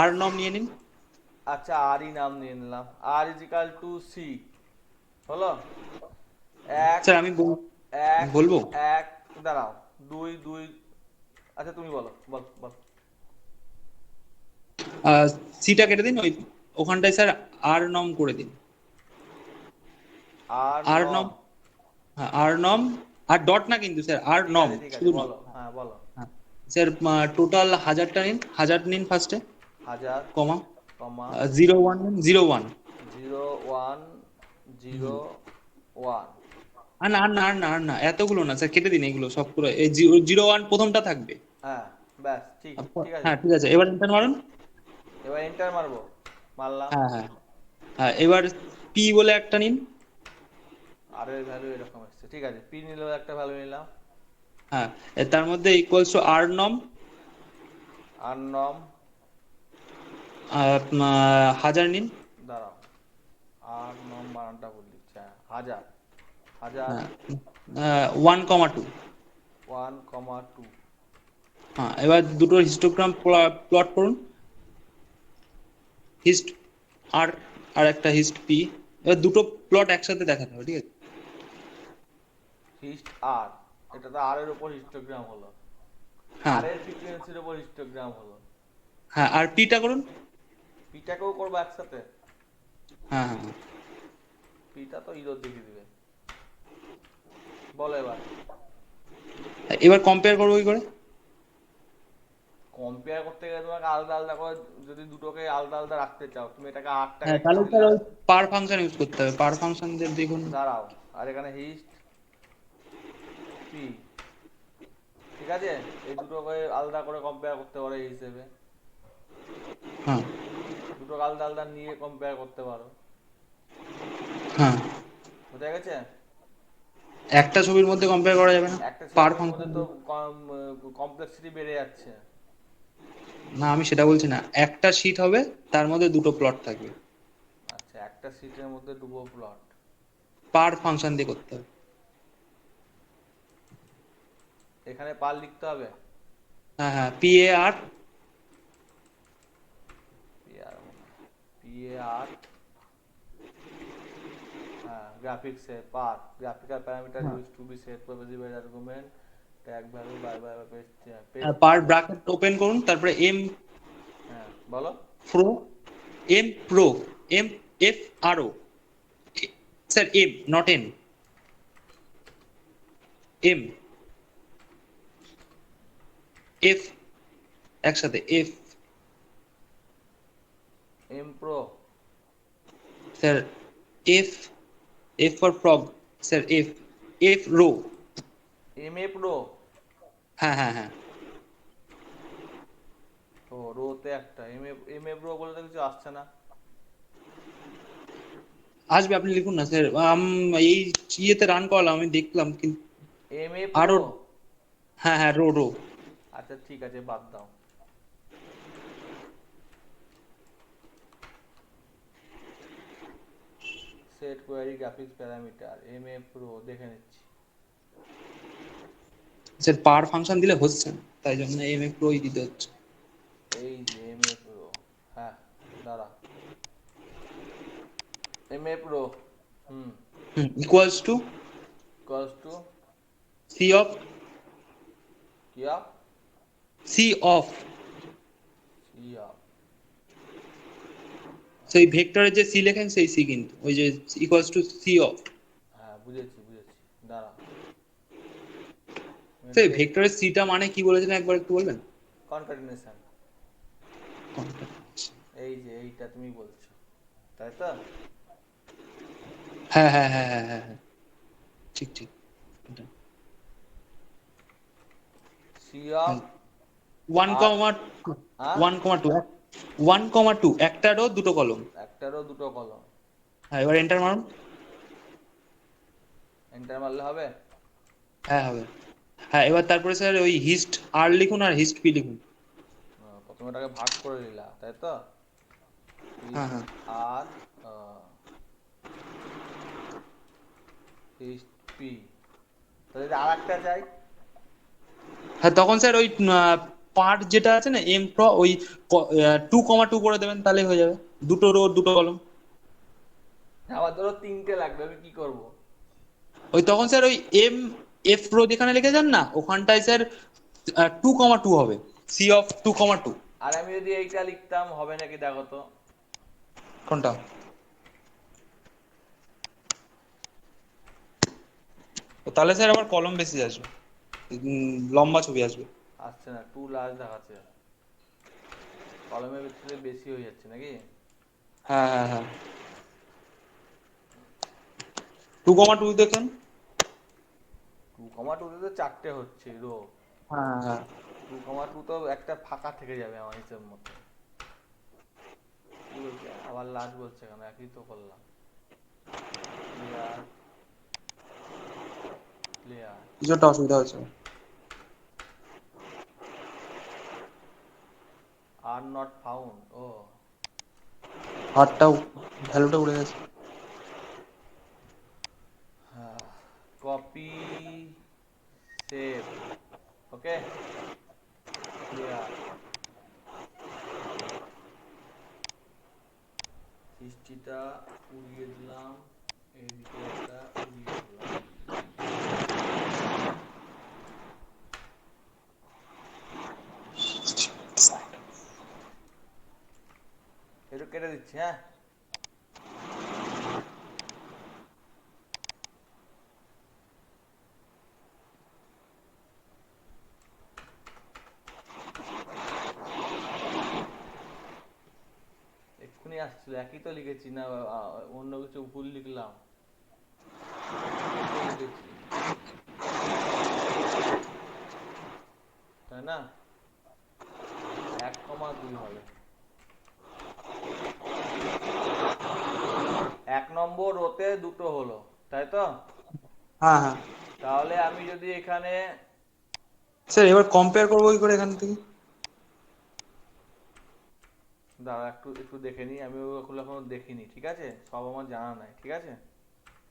আর নম নিয়ে নিন। আচ্ছা আর ই নাম নিয়ে নিলাম, আর ইজিক্যাল টু সি, হলো? এক স্যার আমি এক বলবো। এক দাঁড়াও, দুই দুই, আচ্ছা তুমি বলো, বল বল। সিটা কেটে দিন, ওই ওখানটায় স্যার আর নম করে দিন। আর আর নম, নম, হ্যাঁ আর নম, আর ডট না কিন্তু স্যার, আর ঠিক নম আছে ঠিক আছে, শুধু নম। বলো, হ্যাঁ বলো। হ্যাঁ স্যার, টোটাল 1000টা নিন, 1000 নিন ফার্স্টে, 1000, কমা কমা 01 নিন, 01 01, 0101। আর না এতগুলো না স্যার, কেটে দিন এগুলো সব পুরো। এই 01 প্রথমটা থাকবে। হ্যাঁ, ব্যাস ঠিক ঠিক আছে। হ্যাঁ ঠিক আছে, এবার এন্টার মারুন। এবার এন্টার মারবো, মারলাম। হ্যাঁ হ্যাঁ হ্যাঁ, এবার পি বলে একটা নিন। আর এর ভ্যালু এরকম আসছে, ঠিক আছে, পি নিলেও একটা ভ্যালু নিলাম। হ্যাঁ, তার মধ্যে ইকুয়ালস টু আর নম, আর নম, হাজার নিন। দাঁড়াও, আর নম বানানটা ভুল দিচ্ছে, হ্যাঁ, হাজার, হাজার, হ্যাঁ, 1,2। 1,2। হ্যাঁ, এবার দুটোর হিস্টোগ্রাম প্লট করুন। হিস্ট আর, আর একটা হিস্ট পি। এবার দুটো প্লট একসাথে দেখাতে হবে, ঠিক আছে? হিস্ট আর, এটা তো আর এর উপর হিস্টোগ্রাম হলো, হ্যাঁ আর এর ফ্রিকোয়েন্সির উপর হিস্টোগ্রাম হলো। হ্যাঁ, আর পিটা করুন। পিটাকেও করবো একসাথে? হ্যাঁ হ্যাঁ হ্যাঁ। পিটা তো ইরোর দেখিয়ে দিবে। বলো এবার। এবার কম্পেয়ার করবো কি করে? কম্পেয়ার করতে গেলে তোমাকে আলাদা আলাদা করে, যদি দুটোকে আলাদা আলাদা রাখতে চাও, তুমি এটাকে আটটাকে হ্যাঁ, কি তাহলে স্যার দিলা? ওই পার ফাংশন ইউজ করতে হবে। পার ফাংশন দিয়ে দেখুন। দাঁড়াও, আর এখানে হিস্ট পি, ঠিক আছে, এই দুটোকে আলাদা করে কম্পেয়ার করতে পারো এই হিসেবে, হ্যাঁ দুটোকে আলাদা আলাদা নিয়ে কম্পেয়ার করতে পারো। হ্যাঁ, বোঝা গেছে? একটা ছবির মধ্যে কম্পেয়ার করা যাবে না একটা পার ছবির মধ্যে ফাংশন? তো কমপ্লেক্সিটি বেড়ে যাচ্ছে। না, আমি সেটা বলছি না, একটা শীট হবে, তার মধ্যে দুটো প্লট থাকবে। আচ্ছা, একটা সিটের মধ্যে দুটো প্লট, পার ফাংশন দিয়ে করতে হবে। এখানে পার লিখতে হবে। হ্যাঁ হ্যাঁ, পি এ আর। পিএআর, হ্যাঁ, গ্রাফিক্সে par, graphical parameter use to be set প্রপোজিবল argument tag value by by paste. Par bracket open করুন, তারপরে এম হ্যাঁ, বলো। Pro, M pro, M F R O, sir M not N, M F, একসাথে F. M pro, sir F, F for frog, sir F, F row. M A pro, হ্যাঁ হ্যাঁ হ্যাঁ, ও রোতে একটা M A pro বলে তো কিছু আসছে না। আসবে, আপনি লিখুন না স্যার। এই ইয়েতে রান করলাম, আমি দেখলাম কিন্তু এম এ আরো। প্রো, হ্যাঁ হ্যাঁ, রো রো। আচ্ছা ঠিক আছে, বাদ দাও। Set query graphics parameter M A pro, দেখে নিচ্ছি। স্যার পার ফাংশন দিলে হচ্ছে না, তাই জন্য এম এ প্রোই দিতে হচ্ছে। এই যে এম এ প্রো, হ্যাঁ, দাঁড়া, M A pro, hmm, equals to equals to C of, কি of, C of, C of, সেই ভেক্টরের যে সি লেখেন সেই সি, কিন্তু ওই যে ইকুয়ালস টু সি অফ। হ্যাঁ, বুঝেছি বুঝেছি, দাঁড়া। সেই ভেক্টরের সিটা মানে কি বলেছেন একবার একটু বলবেন? কনকাটিনেশন, এই যে এইটা তুমি বলছো, তাই তো? হ্যাঁ হ্যাঁ হ্যাঁ হ্যাঁ হ্যাঁ হ্যাঁ, ঠিক ঠিক। সি অফ, 1,2, হ্যাঁ, 1,2, 1,2, একটা রো দুটো কলম। একটারও দুটো কলম। হ্যাঁ, এবার এন্টার মারুন। এন্টার মারলে হবে? হ্যাঁ হবে। হ্যাঁ, এবার তারপরে স্যার ওই হিস্ট আর লিখুন আর হিস্ট পি লিখুন। প্রথমে ওটাকে ভাগ করে নিলা, তাই তো? হ্যাঁ হ্যাঁ আর পি, তাহলে যদি আর একটা চাই? হ্যাঁ, তখন স্যার ওই পার্ট যেটা আছে না এম প্রো, ওই 2,2 করে দেবেন, তাহলে হয়ে যাবে। দুটো রো দুটো কলম। আমার ধরো তিনটে লাগবে, আমি কি করব? ওই তখন স্যার ওই এম এফ প্রো যেখানে লিখে যান না, ওখানটায় স্যার 2,2 হবে, সি অফ 2,2। আর আমি যদি এইটা লিখতাম, হবে নাকি দেখো তো? কোনটা? তাহলে স্যার আবার কলম বেশি আসবে, লম্বা ছবি আসবে। আসছে না, টু লার্জ দেখাচ্ছে, কলমের ভিতরে বেশি হয়ে যাচ্ছে নাকি? হ্যাঁ হ্যাঁ হ্যাঁ। 2,2 দেখেন। 2,2 তে তো 4টে হচ্ছে রো। হ্যাঁ হ্যাঁ 2,2 তো একটা ফাঁকা থেকে যাবে আমার হিসেব মতো। কি বলছে আবার লাস্ট বলছে কেন, একই তো করলাম। Clear clear. কিছু একটা অসুবিধা হচ্ছে। আর নট ফাউন্ড, ও হারটাও ভ্যালুটা উড়ে গেছে। Copy save, okay clear. হিস্ট্রিটা উড়িয়ে দিলাম, এইদিকে এটা উড়িয়ে দিলাম। একটু কেটে দিচ্ছি, হ্যাঁ। এক্ষুনি আসছিল, একই তো লিখেছি না, অন্য কিছু ভুল লিখলাম? একই তো লিখেছি, তাই না? 1,2 হবে। 1 নম্বর রোতে দুটো হলো, তাই তো? হ্যাঁ হ্যাঁ তাহলে আমি যদি এখানে স্যার এবার কম্পেয়ার করবো কি করে এখান থেকে? দাঁড়া একটু একটু দেখে নিই, আমি ওগুলো এখনো দেখিনি, ঠিক আছে? সব আমার জানা নাই, ঠিক আছে?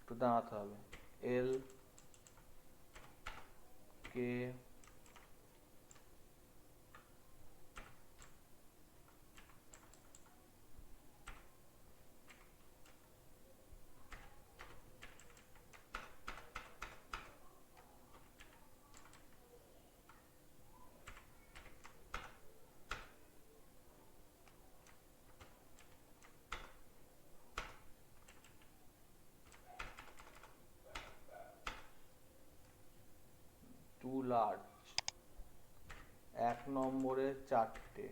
একটু দাঁড়াতে হবে। এল কে টু লার্জ, 1 নম্বরে 4টে।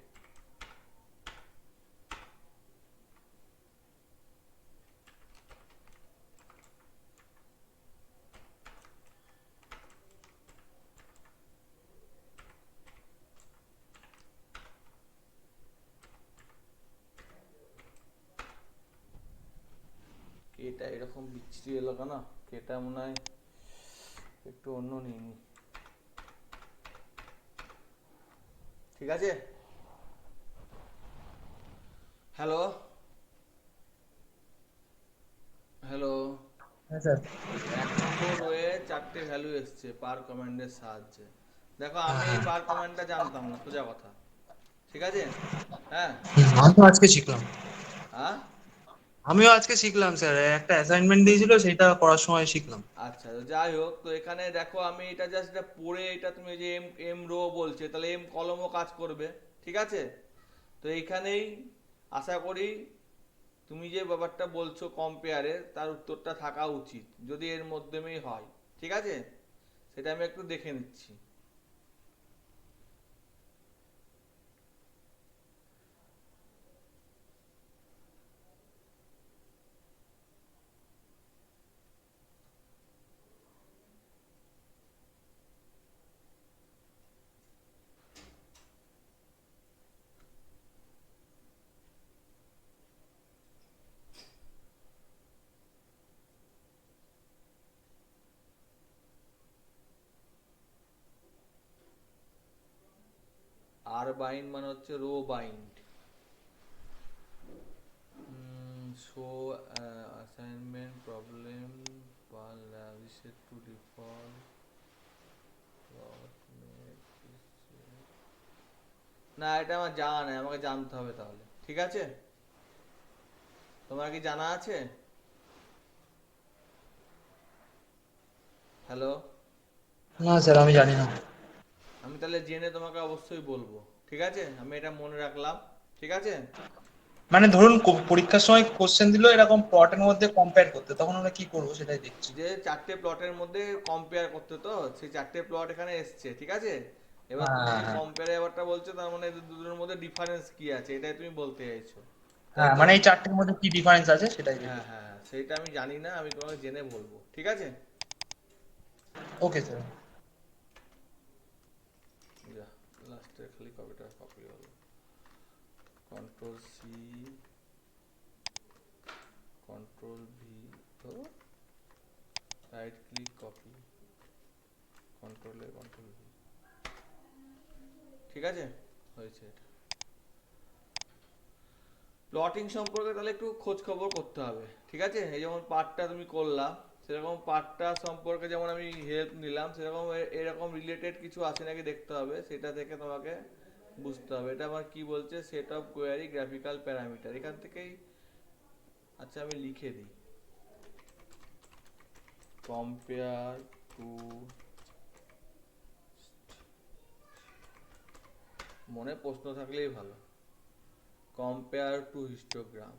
এটা এরকম বিচ্ছিরি এলো কেন? এটা মনে হয় একটু অন্য নিইনি, ঠিক আছে? Hello hello. হ্যাঁ স্যার। 1 নম্বর রোয়ে 4টে ভ্যালু এসছে পার কমান্ডের সাহায্যে। দেখো আমি এই পার কমান্ডটা জানতাম না, সোজা কথা, ঠিক আছে? হ্যাঁ আমিও আজকে শিখলাম। হ্যাঁ আমিও আজকে শিখলাম স্যার, একটা অ্যাসাইনমেন্ট দিয়েছিল সেটা করার সময় শিখলাম। আচ্ছা, যাই হোক, তো এখানে দেখো আমি এটা জাস্ট এটা পড়ে, এটা তুমি যে এম এম রো বলছে, তাহলে এম কলমও কাজ করবে, ঠিক আছে? তো এইখানেই আশা করি তুমি যে ব্যাপারটা বলছো কম্পেয়ারে, তার উত্তরটা থাকা উচিত, যদি এর মাধ্যমেই হয়, ঠিক আছে? সেটা আমি একটু দেখে নিচ্ছি। আর বাইন্ড মানে হচ্ছে row bind. Show assignment problem বা রিসেট টু ডিফল্ট। না, এটা আমার জানা নেই, আমাকে জানতে হবে তাহলে, ঠিক আছে? তোমার কি জানা আছে? হ্যালো, না স্যার আমি জানি না। আমি তাহলে জেনে তোমাকে অবশ্যই বলবো, ঠিক আছে? আমি এটা মনে রাখলাম, ঠিক আছে? মানে ধরুন পরীক্ষার সময় কোশ্চেন দিল এরকম প্লটের মধ্যে কম্পেয়ার করতে, তখন আমরা কি করবো সেটাই দেখছি। যে 4টে প্লটের মধ্যে কম্পেয়ার করতে, তো সেই 4টে প্লট এখানে এসছে, ঠিক আছে? এবার তুমি হ্যাঁ যে হ্যাঁ কম্পেয়ার ব্যাপারটা বলছো, তার মানে দুটোর মধ্যে ডিফারেন্স কি আছে, এটাই তুমি বলতে চাইছো, তাই হ্যাঁ, তো? মানে এই চারটের মধ্যে কি ডিফারেন্স আছে সেটাই হ্যাঁ দেখবো। হ্যাঁ হ্যাঁ, সেইটা আমি জানি না, আমি তোমাকে জেনে বলবো, ঠিক আছে? Okay sir. যা, লাস্টে খালি কপিটা কপি হলো। কন্ট্রোল সি, কন্ট্রোল ভি, তো রাইট ক্লিক কপি, কন্ট্রোলে কন্ট্রোল ভি, ঠিক আছে, হয়েছে এটা। প্লটিং সম্পর্কে তাহলে একটু খোঁজ খবর করতে হবে, ঠিক আছে? এই যেমন পার্টটা তুমি করলা, সেরকম পার্টটা সম্পর্কে যেমন আমি হেল্প নিলাম, সেরকম এরকম রিলেটেড কিছু আছে নাকি দেখতে হবে, সেটা থেকে তোমাকে বুঝতে হবে। এটা আমার কি বলছে, set of query graphical parameter, এখান থেকেই। আচ্ছা আমি লিখে দিই, কম্পেয়ার টু, মনে প্রশ্ন থাকলেই ভালো, কম্পেয়ার টু হিস্টোগ্রাম।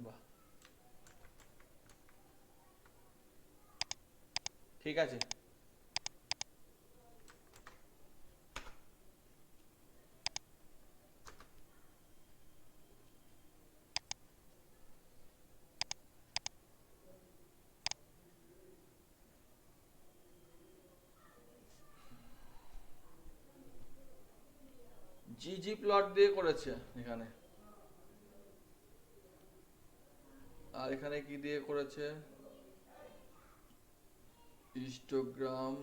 বাহ, ঠিক আছে। জিজি প্লট দিয়ে করেছে এখানে, আর এখানে কি দিয়ে করেছে, হিস্টোগ্রাম।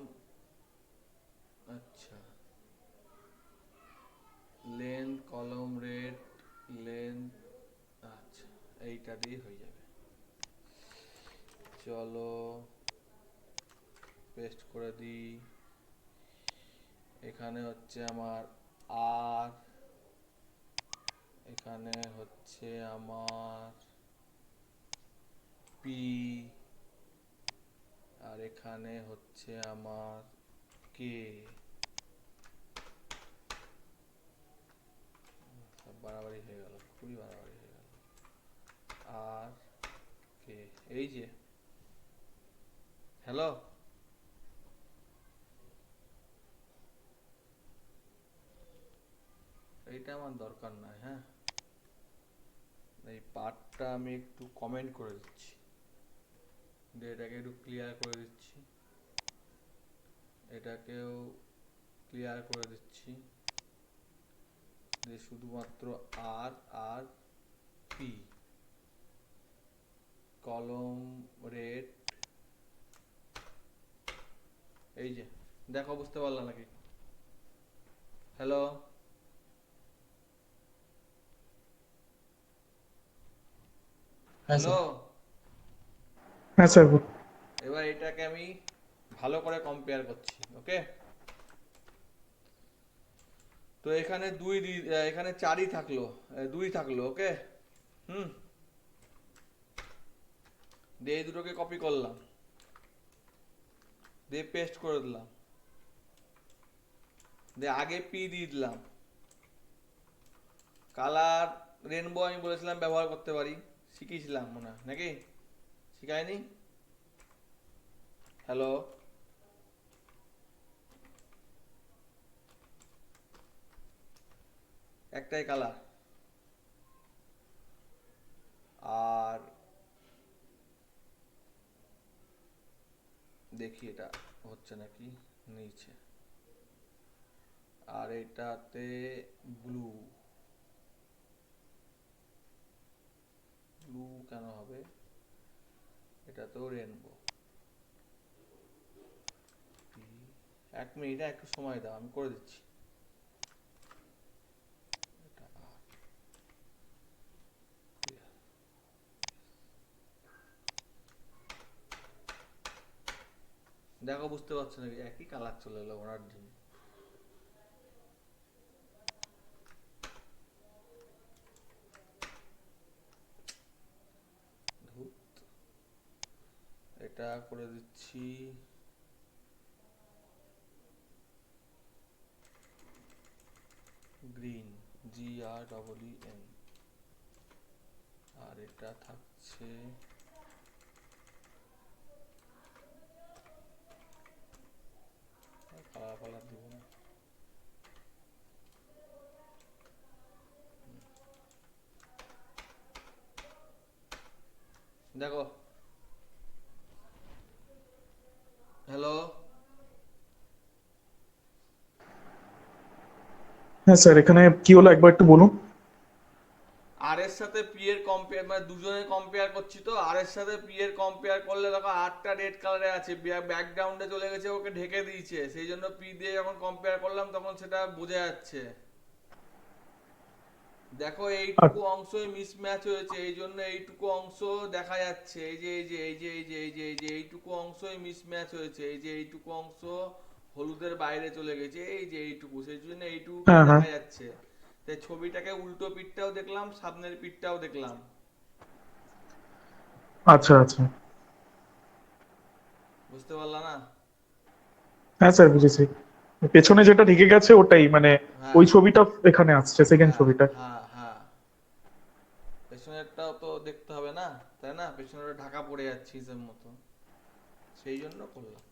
আচ্ছা, লেন্থ, কলম রেট, লেন্থ, আচ্ছা এইটা দিয়ে হয়ে যাবে। চলো পেস্ট করে দিই। এখানে হচ্ছে আমার আর, এখানে হচ্ছে আমার পি, আর এখানে হচ্ছে আমার কে। সব বাড়াবাড়ি হয়ে গেল, খুবই বাড়াবাড়ি হয়ে গেল। আর কে, এই যে, হ্যালো, এইটা আমার দরকার নাই। হ্যাঁ, এই পার্টটা আমি একটু কমেন্ট করে দিচ্ছি, এটাকে একটু ক্লিয়ার করে দিচ্ছি, এটাকেও ক্লিয়ার করে দিচ্ছি, যে শুধুমাত্র আর আর পি, কলম রেট। এই যে দেখো, বুঝতে পারলা নাকি? হ্যালো, হ্যাঁ হ্যালো। স্যার। হ্যাঁ স্যার। এবার এটাকে আমি ভালো করে কম্পেয়ার করছি, ওকে? তো এখানে এখানে চারই থাকলো, দুই থাকলো, ওকে? হুম, দিয়ে এই দুটোকে কপি করলাম, দিয়ে পেস্ট করে দিলাম, দিয়ে আগে পি দিয়ে দিলাম। কালার রেনবো আমি বলেছিলাম ব্যবহার করতে পারি, শিখিয়েছিলাম মনে হয়, নাকি শিখায়নি? হ্যালো, একটাই কালার। আর দেখি এটা হচ্ছে নাকি, নিচে। আর এটাতে ব্লু, ব্লু কেন হবে, এটাতেও রেনবো। এক মিনিট, একটু সময় দাও, আমি করে দিচ্ছি। এটা দেখো, বুঝতে পারছো নাকি? একই কালার চলে এলো ওনার জন্য। ধুত, এটা করে দিচ্ছি গ্রিন, GREEN। আর এটা থাকছে দেখো, হ্যালো, হ্যাঁ স্যার, এখানে কি হলো একবার একটু বলুন। আর এর সাথে পি এর কম্পেয়ার, মানে দুজনের কম্পেয়ার করছি তো, আর এর সাথে পি এর কম্পেয়ার করলে দেখো আরটা রেড কালারে আছে, ব্যাকগ্রাউন্ডে চলে গেছে, ওকে ঢেকে দিয়েছে, সেই জন্য পি দিয়ে যখন কম্পেয়ার করলাম তখন সেটা বোঝা যাচ্ছে। দেখো এইটুকু অংশই মিসম্যাচ হয়েছে, এই জন্য এইটুকু অংশ দেখা যাচ্ছে, এই যে এইটুকু অংশই মিসম্যাচ হয়েছে, এই যে এইটুকু অংশ হলুদের বাইরে চলে গেছে, এই যে এইটুকু, সেই জন্য এইটুকু হ্যাঁ হ্যাঁ, দেখা যাচ্ছে। তাই ছবিটাকে উল্টো পিঠটাও দেখলাম, সামনের পিঠটাও দেখলাম। আচ্ছা আচ্ছা। বুঝতে পারলা না? হ্যাঁ স্যার, বুঝেছি। পেছনে যেটা ঢেকে গেছে ওটাই, মানে হ্যাঁ ওই ছবিটা এখানে আসছে, সেকেন্ড হ্যাঁ ছবিটা। হ্যাঁ হ্যাঁ, পেছনেরটাও তো দেখতে হবে না, তাই না? পেছনেরটা ঢাকা পড়ে যাচ্ছে হিসেব মতো, সেই জন্য করলাম।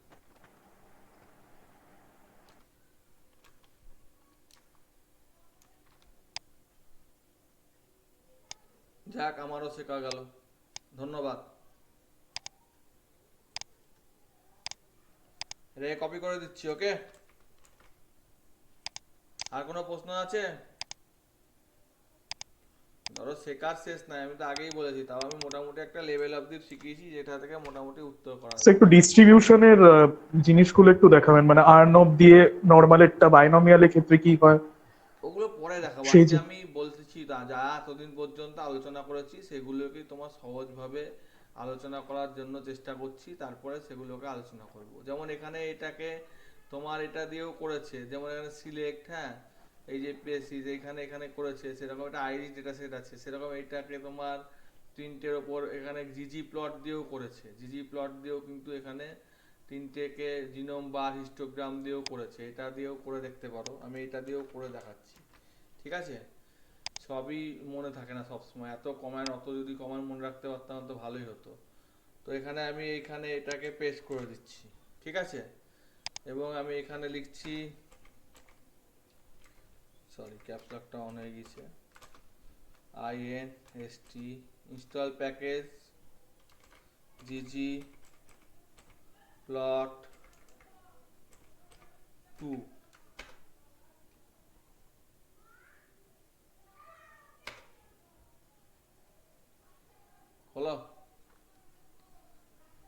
যাক, আমারও শেখা গেল, ধন্যবাদ। রে কপি করে দিচ্ছি, ওকে? আর কোনো প্রশ্ন আছে? ধরো শেখার শেষ নাই, আমি তো আগেই বলেছি, তাও আমি মোটামুটি একটা লেভেল অবধি শিখিয়েছি যেটা থেকে মোটামুটি উত্তর করা স্যার যায়। একটু ডিস্ট্রিবিউশনের জিনিসগুলো একটু দেখাবেন, মানে আর্নব দিয়ে নর্মালেরটা বাইনমিয়ালের ক্ষেত্রে কি হয় ওগুলো পরে দেখাবো, সেই আজকে যে। আমি বলতেছি যা এতদিন পর্যন্ত আলোচনা করেছি সেগুলোকে তোমার সহজভাবে আলোচনা করার জন্য চেষ্টা করছি, তারপরে সেগুলোকে আলোচনা করব। যেমন এখানে এটাকে তোমার এটা দিয়েও করেছে, যেমন এখানে সিলেক্ট, হ্যাঁ, এই যে পেসিস এখানে এখানে করেছে, সেরকম একটা আইরিস ডেটা সেট আছে, সেরকম এটাকে তোমার প্রিন্টের ওপর এখানে জিজি প্লট দিয়েও করেছে, জিজি প্লট দিয়েও কিন্তু এখানে তিনটেকে জিনোম বা হিস্টোগ্রাম দিয়েও করেছে, এটা দিয়েও করে দেখতে পারো, আমি এটা দিয়েও করে দেখাচ্ছি। ঠিক আছে? সবই মনে থাকে না সব সময়, এত কমান্ড, অত যদি কমান্ড মনে রাখতে পারতাম তো ভালোই হতো। তো এখানে আমি এখানে এটাকে পেস্ট করে দিচ্ছি, ঠিক আছে? এবং আমি এখানে লিখছি, সরি ক্যাপস লকটা অন হয়ে গেছে, inst ইনস্টল প্যাকেজ জিজি প্লট 2। হলো?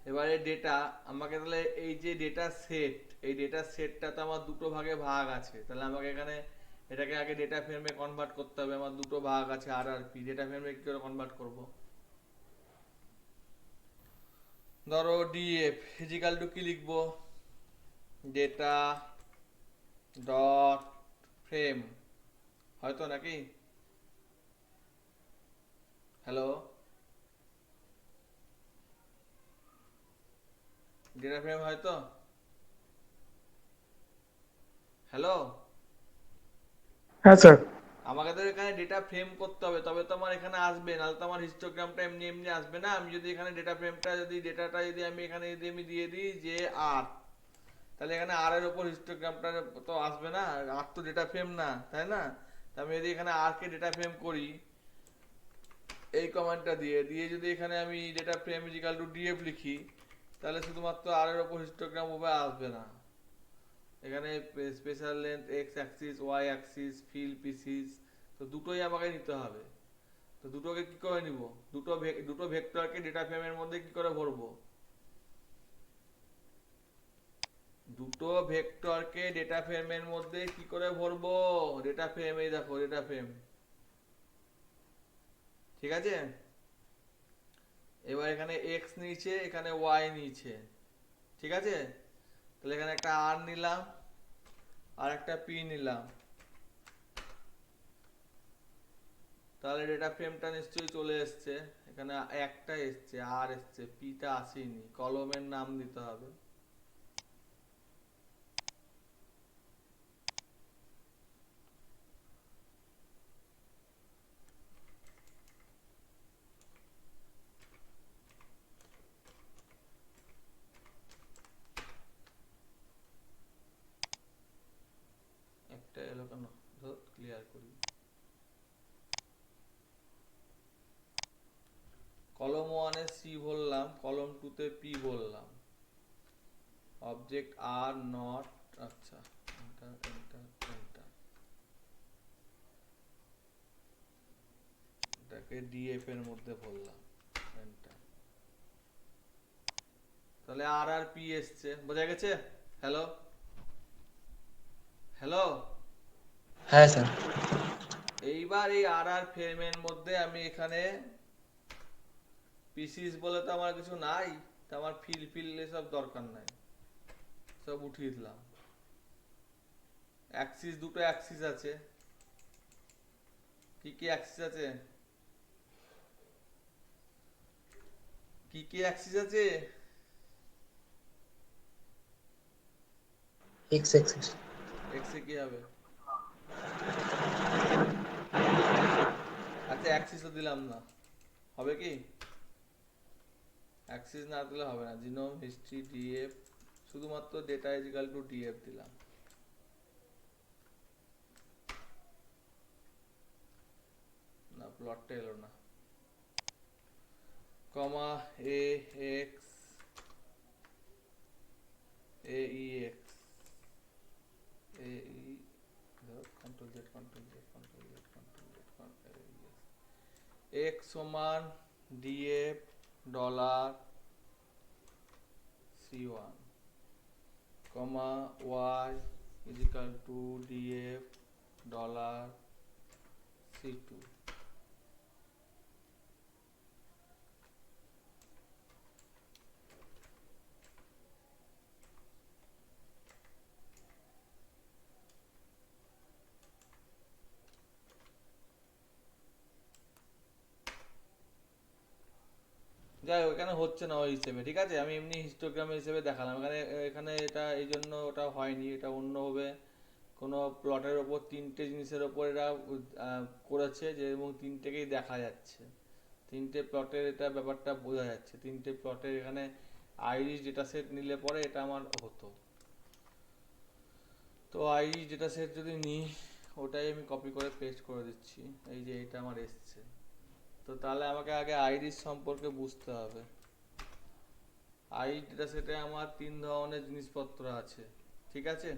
এবারে ডেটা আমাকে তাহলে এই যে ডেটা সেট, এই ডেটা সেটটা তো আমার দুটো ভাগে ভাগ আছে, তাহলে আমাকে এখানে এটাকে আগে ডেটা ফ্রেমে কনভার্ট করতে হবে। আমার দুটো ভাগ আছে আর আর পি, ডেটা ফ্রেমে কি করে কনভার্ট করব? ধরো ডিএফ ফিজিক্যাল টু কি লিখবো, ডেটা ডট ফ্রেম, হয়তো নাকি? হ্যালো, ডেটা ফ্রেম হয়তো? হ্যালো, হ্যাঁ স্যার। আমাকে তো এখানে ডেটা ফ্রেম করতে হবে, তবে তো আমার এখানে আসবে, নাহলে তো আমার হিস্টোগ্রামটা এমনি এমনি আসবে না। আমি যদি এখানে ডেটা ফ্রেমটা, যদি ডেটাটা যদি আমি এখানে যদি আমি দিয়ে দিই যে আর, তাহলে এখানে আর এর উপর হিস্টোগ্রামটা তো আসবে না, আর তো ডেটা ফ্রেম না, তাই না? তা আমি যদি এখানে আর কে ডেটা ফ্রেম করি এই কমান্ডটা দিয়ে দিয়ে যদি এখানে আমি data frame equal to DF লিখি, তাহলে শুধুমাত্র আর এর উপর হিস্টোগ্রাম উভয় আসবে না। এখানে special length X axis, Y axis, fill pieces, তো দুটোই আমাকে নিতে হবে। তো দুটোকে কি করে নিব? দুটো ভেক্টরকে ডেটা ফ্রেমের মধ্যে কি করে ভরবো? দুটো ভেক্টরকে ডেটা ফ্রেমের মধ্যে কি করে ভরবো? ডেটা ফ্রেম, এই দেখো ডেটা ফ্রেম, ঠিক আছে? এবার এখানে এক্স নিয়েছে, এখানে ওয়াই নিয়েছে, ঠিক আছে? তাহলে এখানে একটা আর নিলাম আর একটা পি নিলাম, তাহলে ডেটা ফ্রেমটা নিশ্চয়ই চলে এসছে। এখানে একটা এসছে, আর এসছে, পিটা আসেনি, কলমের নাম দিতে হবে। একটা এলো কেন, ক্লিয়ার করি। কলম ওয়ানে সি হলো কলম 2 তে পি বললাম, অবজেক্ট আর নট, আচ্ছা এন্টার এন্টার এন্টার, এটাকে ডিএফ এর মধ্যে বললাম, এন্টার। তাহলে আর আর পি এসছে, বোঝা গেছে? হ্যালো হ্যালো, হ্যাঁ স্যার। এইবার এই আর আর ফ্রেমের মধ্যে আমি এখানে পিসিস বলে তো আমার কিছু নাই, তো আমার ফিল এসব দরকার নাই, সব উঠিয়ে দিলাম। অ্যাক্সিস, দুটো অ্যাক্সিস আছে, কি কি অ্যাক্সিস আছে, কি কি অ্যাক্সিস আছে? X axis. এক্স এ কি হবে? আচ্ছা অ্যাক্সিস তো দিলাম না, হবে কি? অ্যাক্সিস না দিলে হবে না, জিনোম হিস্ট্রি ডিএফ, শুধুমাত্র data is equal to DF দিলাম। না প্লটটা এলো না, comma A X A E X A E, control Z control Z control Z control Z control X সমান DF dollar C1, comma y is equal to df dollar C2। যাই হোক, এখানে হচ্ছে না ওই হিসেবে, ঠিক আছে, আমি এমনি হিস্টোগ্রাম হিসেবে দেখালাম। এখানে এখানে এটা এই জন্য ওটা হয়নি, এটা অন্য হবে কোনো প্লটের ওপর তিনটে জিনিসের ওপর এরা করেছে যে, এবং তিনটেকেই দেখা যাচ্ছে, তিনটে প্লটের এটা ব্যাপারটা বোঝা যাচ্ছে, তিনটে প্লটের এখানে আইরিশ ডেটা সেট নিলে পরে এটা আমার হতো। তো আইরিশ ডেটা সেট যদি নিই, ওটাই আমি কপি করে পেস্ট করে দিচ্ছি, এই যে এটা আমার এসছে। তো তাহলে আমাকে আগে আইরিশ সম্পর্কে বুঝতে হবে। আইরিশ ডেটা সেটে আমার 3 ধরনের জিনিসপত্র আছে, ঠিক আছে,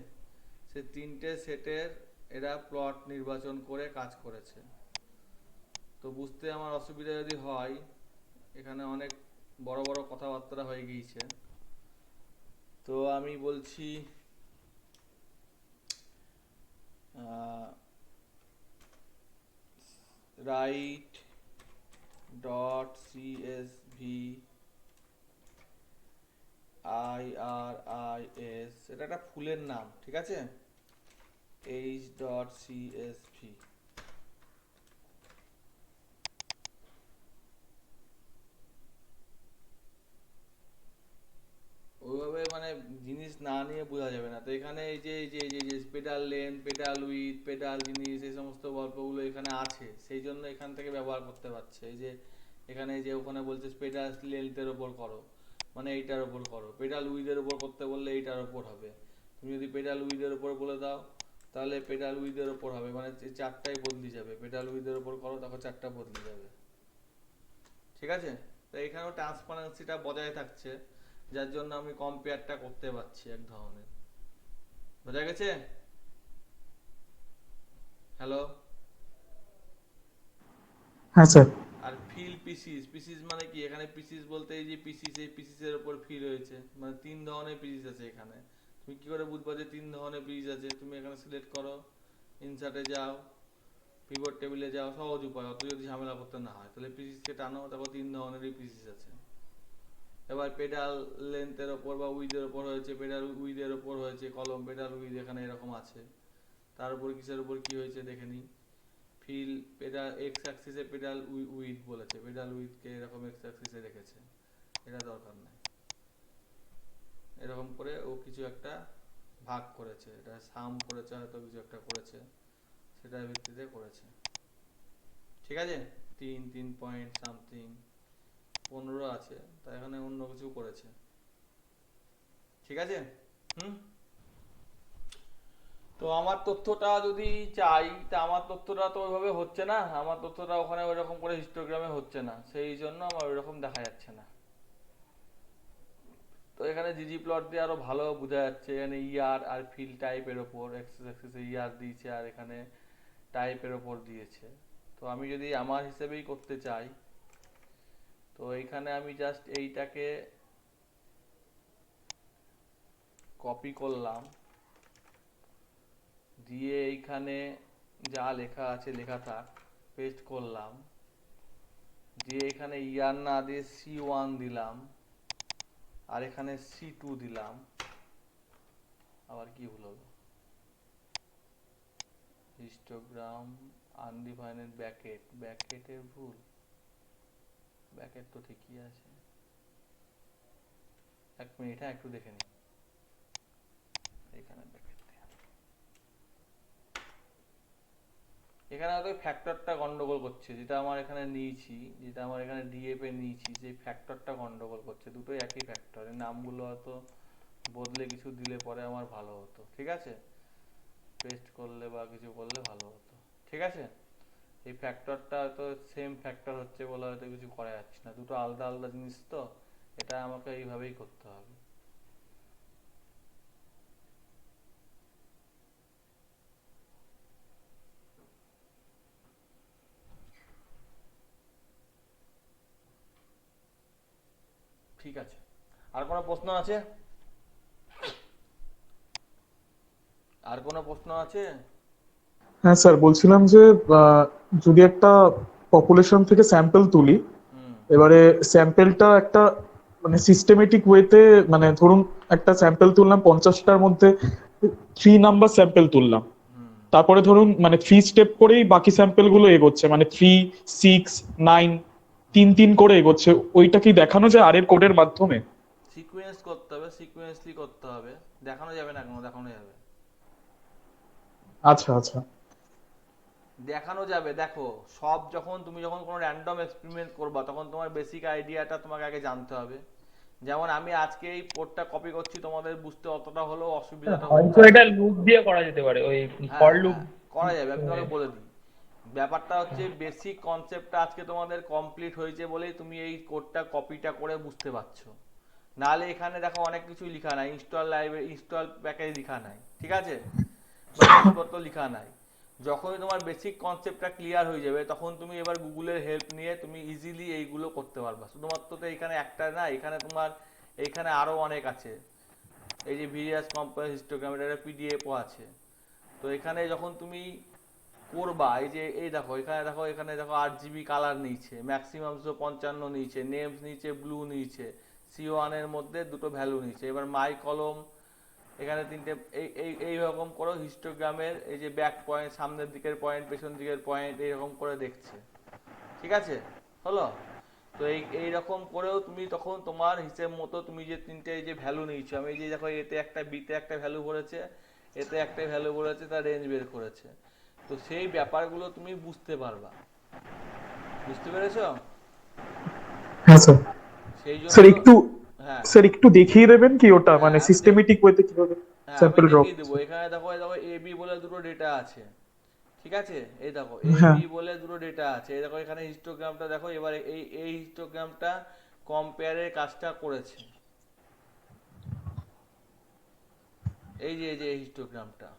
সে তিনটে সেটের এরা প্লট নির্বাচন করে কাজ করেছে। তো বুঝতে আমার অসুবিধা যদি হয়, এখানে অনেক বড় বড় কথাবার্তা হয়ে গিয়েছে, তো আমি বলছি রাইট ডট সিএসভি IRIS, এটা একটা ফুলের নাম, ঠিক আছে, h.csv, ওইভাবে মানে জিনিস না নিয়ে বোঝা যাবে না। তো এখানে এই যে pedal length, pedal with, pedal জিনিস, এই সমস্ত গল্পগুলো এখানে আছে, সেই জন্য এখান থেকে ব্যবহার করতে পারছে। এই যে এখানে যে ওখানে বলছে পেডাল লেন্থের ওপর করো, মানে এইটার ওপর করো, পেডাল উইথের ওপর করতে বললে এইটার ওপর হবে। তুমি যদি পেডাল উইথের ওপর বলে দাও, তাহলে পেডাল উইথের ওপর হবে, মানে চারটাই বদলে যাবে, পেডাল উইথের ওপর করো তখন চারটা বদলে যাবে, ঠিক আছে। তো এখানেও ট্রান্সপারেন্সিটা বজায় থাকছে, যার জন্য আমি কম্পেয়ারটা করতে পারছি এক ধরনের, বোঝা গেছে? হ্যালো। হ্যাঁ স্যার। আর ফিল পিসিস, পিসিস মানে কি, এখানে পিসিস বলতে এই যে পিসিস, এই পিসিসের উপর ফিল হয়েছে, মানে 3 ধরনের পিসিস আছে এখানে। তুমি কি করে বুঝবা যে 3 ধরনের পিসিস আছে? তুমি এখানে সিলেক্ট করো, ইনসার্টে যাও, পিভট টেবিলে যাও, সহজ উপায়, অত যদি ঝামেলা করতে না হয়। তাহলে পিসিসকে টানো, তারপর 3 ধরনেরই পিসিস আছে। এবার পেডাল লেন্থের ওপর বা উইথের ওপর হয়েছে, পেডাল উইথের ওপর হয়েছে কলম, পেডাল উইথ এখানে এরকম আছে। তার উপর কিসের উপর কি হয়েছে দেখে নিই। ফিল পেডাল এক্স অ্যাক্সিসে পেডাল উইথ বলেছে, পেডাল উইথকে এরকম এক্স অ্যাক্সিসে রেখেছে, এটা দরকার নাই। এরকম করে ও কিছু একটা ভাগ করেছে, এটা সাম করেছে, হয়তো কিছু একটা করেছে, সেটার ভিত্তিতে করেছে, ঠিক আছে। 3 পয়েন্ট সামথিং 15 আছে, তাই এখানে অন্য কিছু করেছে, ঠিক আছে। তো আমার তথ্যটা যদি চাই, তা আমার তথ্যটা তো ওইভাবে হচ্ছে না, আমার তথ্যটা ওখানে ওইরকম করে হিস্টোগ্রামে হচ্ছে না, সেই জন্য আমার ওইরকম দেখা যাচ্ছে না। এখানে জিজি প্লট দিয়ে আরো ভালো বোঝা যাচ্ছে, এখানে ইয়ার আর ফিল টাইপের ওপর এক্সেসে ইয়ার দিয়েছে আর এখানে টাইপের ওপর দিয়েছে। তো আমি যদি আমার হিসেবেই করতে চাই, তো এইখানে আমি জাস্ট এইটাকে কপি করলাম, দিয়ে এইখানে যা লেখা আছে লেখা থাক, পেস্ট করলাম, দিয়ে এখানে ইয়ার না দিয়ে C1 দিলাম, আর এখানে C2 দিলাম। আবার কি ভুল হলো, হিস্টোগ্রাম আনডিফাইন্ড ব্যাকেটের ভুল, ব্যাকেট তো ঠিকই আছে। এক মিনিট, হ্যাঁ একটু দেখে নিই, এখানে ব্যাকেট এখানে হয়তো ফ্যাক্টরটা গন্ডগোল করছে, যেটা আমার এখানে নিয়েছি, যেটা আমার এখানে ডিএফ এ নিয়েছি, সেই ফ্যাক্টরটা গন্ডগোল করছে। দুটোই একই ফ্যাক্টর, এর নামগুলো হয়তো বদলে কিছু দিলে পরে আমার ভালো হতো। ঠিক আছে, পেস্ট করলে বা কিছু করলে ভালো হতো। ঠিক আছে, এই ফ্যাক্টরটা হয়তো সেম ফ্যাক্টর হচ্ছে বলে হয়তো কিছু করা যাচ্ছে না, দুটো আলাদা আলাদা জিনিস, তো এটা আমাকে এইভাবেই করতে হবে। ঠিক আছে, আর কোনো প্রশ্ন আছে? আর কোনো প্রশ্ন আছে? হ্যাঁ স্যার, বলছিলাম যে যদি একটা পপুলেশন থেকে স্যাম্পল তুলি, হুম এবারে স্যাম্পেলটা একটা মানে সিস্টেমেটিক ওয়েতে, মানে ধরুন একটা স্যাম্পেল তুললাম 50টার মধ্যে 3 নাম্বার স্যাম্পেল তুললাম, হুম তারপরে ধরুন মানে 3 স্টেপ করেই বাকি স্যাম্পেল গুলো এগোচ্ছে, মানে 3, 6, 9 তিন করে এগোচ্ছে, ওইটা কি দেখানো যায় আর এর কোডের মাধ্যমে? সিকোয়েন্স করতে হবে, সিকোয়েন্সলি করতে হবে, দেখানো যাবে না কেন? দেখানো যাবে, আচ্ছা আচ্ছা। দেখানো যাবে। দেখো, সব যখন তুমি যখন কোনো র্যান্ডম এক্সপেরিমেন্ট করবা, তখন তোমার বেসিক আইডিয়াটা তোমাকে আগে জানতে হবে। যেমন আমি আজকে এই কোডটা কপি করছি, তোমাদের বুঝতে অতটা হলেও অসুবিধাটা হচ্ছে হয়তো না। এটা লুপ দিয়ে করা যেতে পারে, ওই ফর হ্যাঁ লুপ। হ্যাঁ, করা যাবে, আমি তোমাকে বলে দিই। ব্যাপারটা হচ্ছে বেসিক কনসেপ্টটা আজকে তোমাদের কমপ্লিট হয়েছে বলেই তুমি এই কোডটা কপিটা করে বুঝতে পারছো। নাহলে এখানে দেখো অনেক কিছুই লেখা নাই, ইনস্টল লাইব্রেরি, ইনস্টল প্যাকেজ লেখা নাই, ঠিক আছে, বা জিনিসপত্র লেখা নাই। যখনই তোমার বেসিক কনসেপ্টটা ক্লিয়ার হয়ে যাবে, তখন তুমি এবার গুগলের হেল্প নিয়ে তুমি ইজিলি এইগুলো করতে পারবা। শুধুমাত্র তো এখানে একটা না, এখানে তোমার এইখানে আরো অনেক আছে। এই যে ভিরিয়াস কম্পাস হিস্টোগ্রাম, এটা পিডিএফও আছে। তো এখানে যখন তুমি করবা, এই যে এই দেখো, এখানে দেখো 8 GB কালার নিয়েছে, ম্যাক্সিমাম 55 নিয়েছে, নেমস নিচে ব্লু নিয়েছে, C1 এর মধ্যে দুটো ভ্যালু নিয়েছে। এবার মাই কলম, এখানে তিনটে, এইরকম করো হিস্টোগ্রামের, এই যে ব্যাক পয়েন্ট, সামনের দিকের পয়েন্ট, পেছন দিকের পয়েন্ট, এইরকম করে দেখছে। ঠিক আছে, হলো? তো এইরকম করেও তুমি তখন তোমার হিসেব মতো তুমি যে তিনটে এই যে ভ্যালু নিয়েছো, আমি এই যে দেখো এতে একটা, বিতে একটা ভ্যালু বলেছে, এতে একটা ভ্যালু বলেছে, তার রেঞ্জ বের করেছে। তো সেই ব্যাপারগুলো তুমি বুঝতে পারবা। বুঝতে পেরেছো? হ্যাঁ স্যার। সেই জন্য, স্যার একটু হ্যাঁ স্যার একটু দেখিয়ে দেবেন কি ওটা, হ্যাঁ মানে আমি সিস্টেমেটিক ওয়েতে কিভাবে হ্যাঁ আমি স্যাম্পল ড্র দেখিয়ে দেবো। করছে? এখানে দেখো, এই দেখো এ বি বলে দুটো ডেটা আছে, ঠিক আছে, এই দেখো এ হ্যাঁ। বি বলে দুটো ডেটা আছে, এই দেখো এখানে হিস্টোগ্রামটা দেখো। এবার এই হিস্টোগ্রামটা কম্পেয়ারের কাজটা করেছে, এই যে হিস্টোগ্রামটা।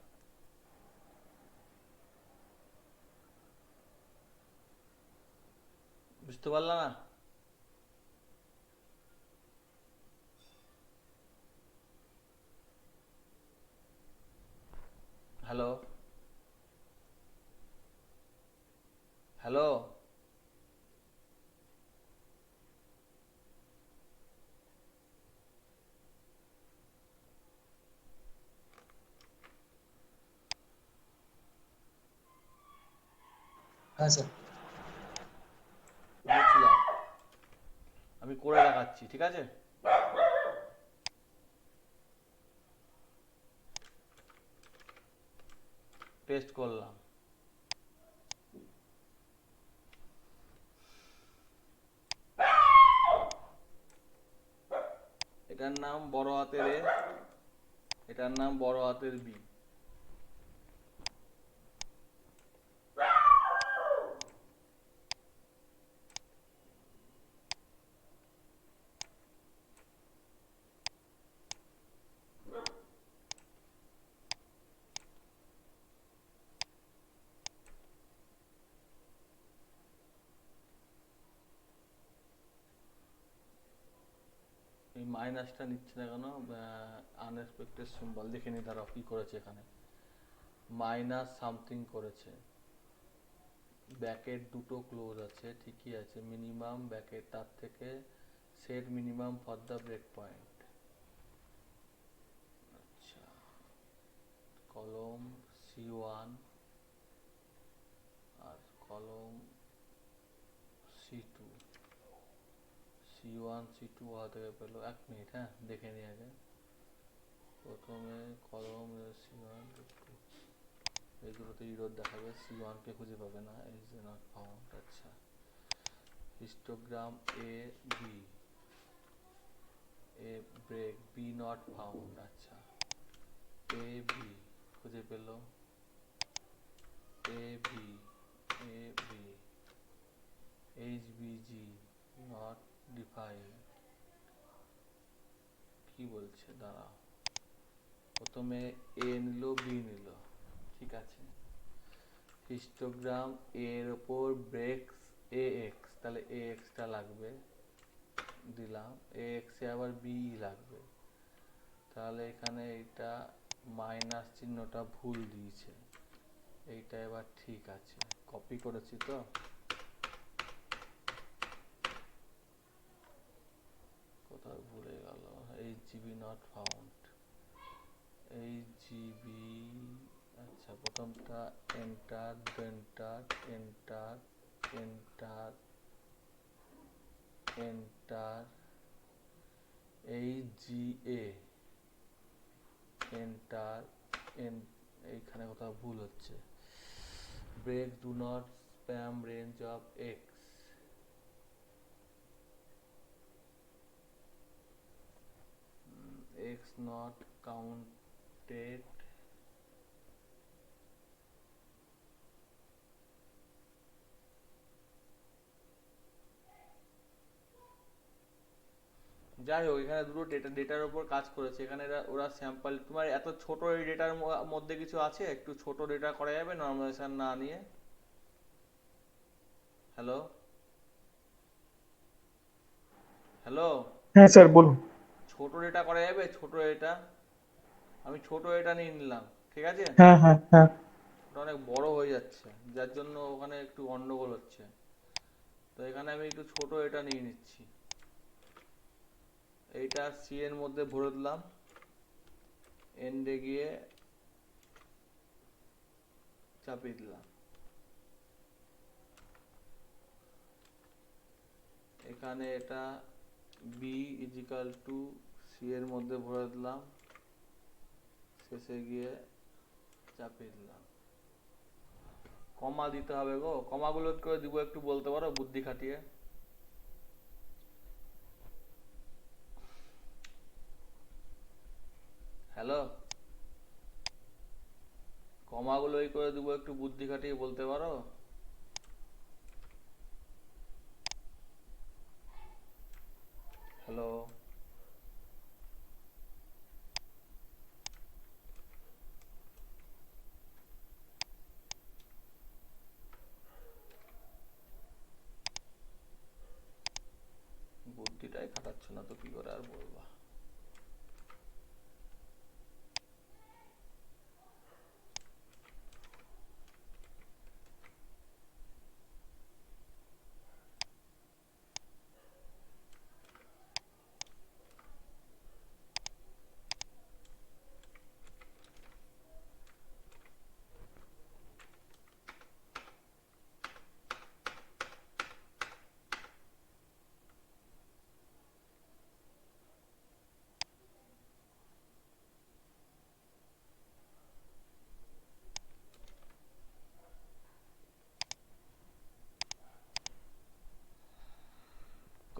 বুঝতে পারলা না? হ্যালো, হ্যালো, হ্যাঁ স্যার। বুঝলাম, আমি করে দেখাচ্ছি, ঠিক আছে। টেস্ট করলাম, এটার নাম বড় হাতের এ, এটার নাম বড় হাতের বি। মাইনাসটা নিচ্ছে না কেন? আনএক্সপেক্টেড সিম্বল দেখে নি তারা কি করেছে এখানে, মাইনাস সামথিং করেছে, ব্যাকেট দুটো ক্লোজ আছে, ঠিকই আছে, মিনিমাম ব্যাকেট তার থেকে set minimum for the break point. আচ্ছা, কলম C1 আর কলম C2, C1 C2 থেকে পেলো, 1 মিনিট, হ্যাঁ দেখে নিই আগে। প্রথমে কলম C1 এই দুটোতে ইরোর দেখাবে, C1 কে খুঁজে পাবে না, ইজ নট ফাউন্ড। আচ্ছা, histogram A break B not found. আচ্ছা, এ বি খুঁজে পেল, A B H B G not define. কি বলছে দাঁড়াও, প্রথমে এ নিল বি নিল, ঠিক আছে, হিস্টোগ্রাম এর ওপর ব্রেকস এ এক্স, তাহলে এ এক্সটা লাগবে, দিলাম, এ এক্সে আবার বি লাগবে, তাহলে এখানে এইটা মাইনাস চিহ্নটা ভুল দিয়েছে, এইটা এবার ঠিক আছে, কপি করেছি তো, কোথায় ভুলে গেল, H GB not found, H GB. আচ্ছা, প্রথমটা enter, enter enter enter enter, H G A enter, এইখানে কোথাও ভুল হচ্ছে, break do not spam range of x, x not counted, যাই হোক, এখানে দুটো ডেটার উপর কাজ করেছে, এখানে ওরা স্যাম্পল, তোমার এত ছোট এই ডেটার মধ্যে কিছু আছে, একটু ছোট ডেটা করা যাবে নর্মালাইজেশন না নিয়ে? হ্যালো হ্যালো, হ্যাঁ স্যার বলুন। ছোট ডেটা করা যাবে? ছোট ডেটা, আমি ছোট ডেটা নিয়ে নিলাম, ঠিক আছে, হ্যাঁ হ্যাঁ হ্যাঁ। ওটা অনেক বড় হয়ে যাচ্ছে, যার জন্য ওখানে একটু গন্ডগোল হচ্ছে, তো এখানে আমি একটু ছোট ডেটা নিয়ে নিচ্ছি, এইটা সি এর মধ্যে ভরে দিলাম, এন্ডে গিয়ে চাপিয়ে দিলাম, এখানে এটা বি ইজিক্যাল টু সি এর মধ্যে ভরে দিলাম, শেষে গিয়ে চাপিয়ে দিলাম। কমা দিতে হবে গো, কমাগুলো করে দিব, একটু বলতে পারো বুদ্ধি খাটিয়ে? হ্যালো, কমাগুলো করে দিব, একটু বুদ্ধি খাটিয়ে বলতে পারো? হ্যালো, বুদ্ধিটাই খাটাচ্ছ না তো কি করে আর বলবা।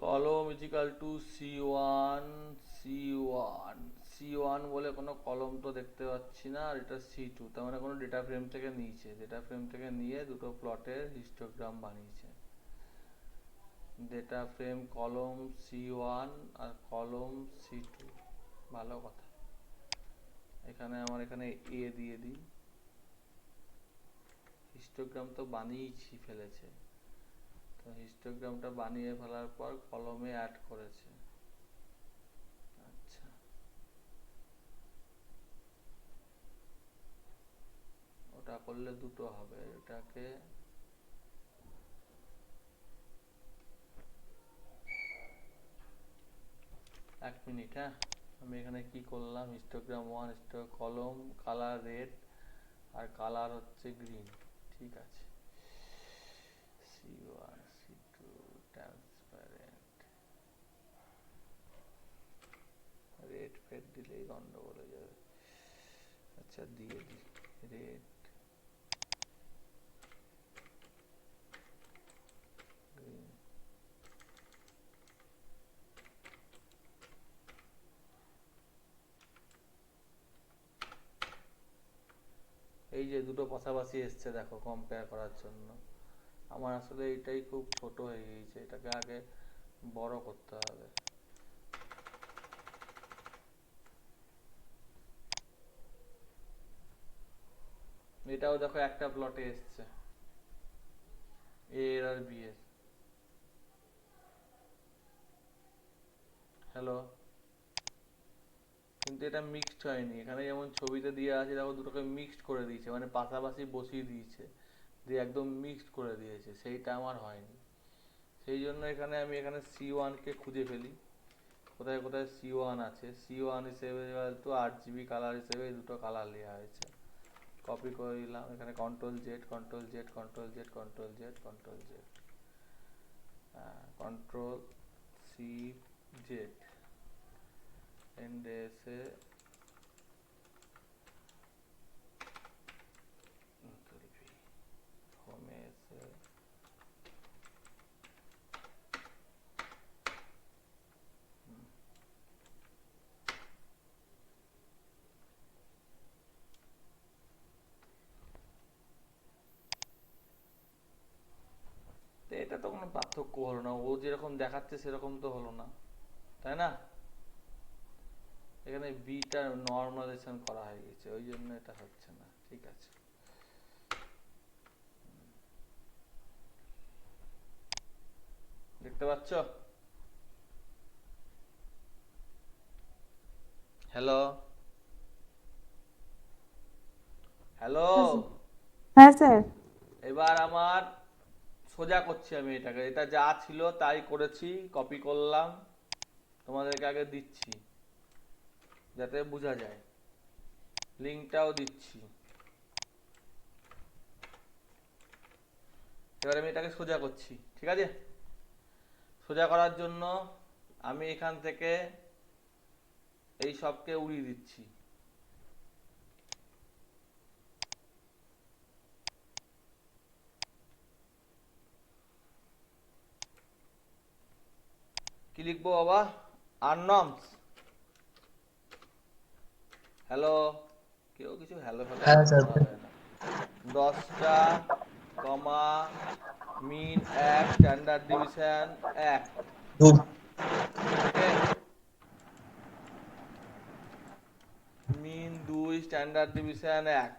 কলম ইজিক্যাল টু সি ওয়ান বলে কোনো কলম তো দেখতে পাচ্ছি না, আর এটা C2, তার মানে কোনো ডেটা ফ্রেম থেকে নিয়েছে, ডেটা ফ্রেম থেকে নিয়ে দুটো প্লটের হিস্টোগ্রাম বানিয়েছে, ডেটা ফ্রেম কলম C1 আর কলম C2, ভালো কথা। এখানে আমার এখানে এ দিয়ে দিই, হিস্টোগ্রাম তো বানিয়েছি ফেলেছে, তো হিস্টোগ্রামটা বানিয়ে ফেলার পর কলমে অ্যাড করেছে, করলে দুটো হবে, এটাকে এক মিনিট। হ্যাঁ, আমি এখানে কি করলাম, হিস্টোগ্রাম 1 হিস্টো কলম কালার রেড আর কালার হচ্ছে গ্রিন। ঠিক আছে, C1 C2 transparent, red fade দিলেই গন্ডগোল হয়ে যাবে। আচ্ছা দিয়ে দিই রেড গ্রিন। এই যে দুটো পাশাপাশি এসছে দেখো কম্পেয়ার করার জন্য। আমার আসলে এটাই খুব ছোট হয়ে গিয়েছে, এটাকে আগে বড় করতে হবে। এটাও দেখো একটা প্লটে এসছে, এ এর আর বি এর। হ্যালো, কিন্তু এটা মিক্সড হয়নি। এখানে যেমন ছবিতে দিয়ে আছে দেখো দুটোকে মিক্সড করে দিয়েছে, মানে পাশাপাশি বসিয়ে দিয়েছে, দিয়ে একদম মিক্সড করে দিয়েছে, সেইটা আমার হয়নি। সেই জন্য এখানে আমি এখানে C1 কে খুঁজে ফেলি, কোথায় কোথায় C1 আছে। C1 হিসেবে তো RGB কালার হিসেবে এই দুটো কালার নেওয়া হয়েছে। কপি করে দিলাম, এখানে control Z control Z control Z control Z control Z, control C Z, এন্ডে এসে হোমে এসে তো এটা তো কোনো পার্থক্য হলো না, ও যেরকম দেখাচ্ছে সেরকম তো হলো না, তাই না? এখানে বিটা নর্মালাইজেশন করা হয়ে গেছে, ওই জন্য এটা হচ্ছে না। ঠিক আছে, দেখতে পাচ্ছ? হ্যালো হ্যালো, হ্যাঁ স্যার। এবার আমার সোজা করছি আমি এটাকে, এটা যা ছিল তাই করেছি, কপি করলাম, তোমাদেরকে আগে দিচ্ছি যাতে বোঝা যায়, লিঙ্কটাও দিচ্ছি। এবার আমি এটাকে সোজা করছি, ঠিক আছে? সোজা করার জন্য আমি এখান থেকে এই সবকে উড়িয়ে দিচ্ছি। কি লিখবো বাবা? আননমস। হ্যালো, কেউ কিছু হ্যালো হ্যালো হ্যাঁ স্যার। হবে না। 10টা কমা মিন 1 স্ট্যান্ডার্ড ডিভিশন 1। ওকে, মিন 2 স্ট্যান্ডার্ড ডিভিশন 1।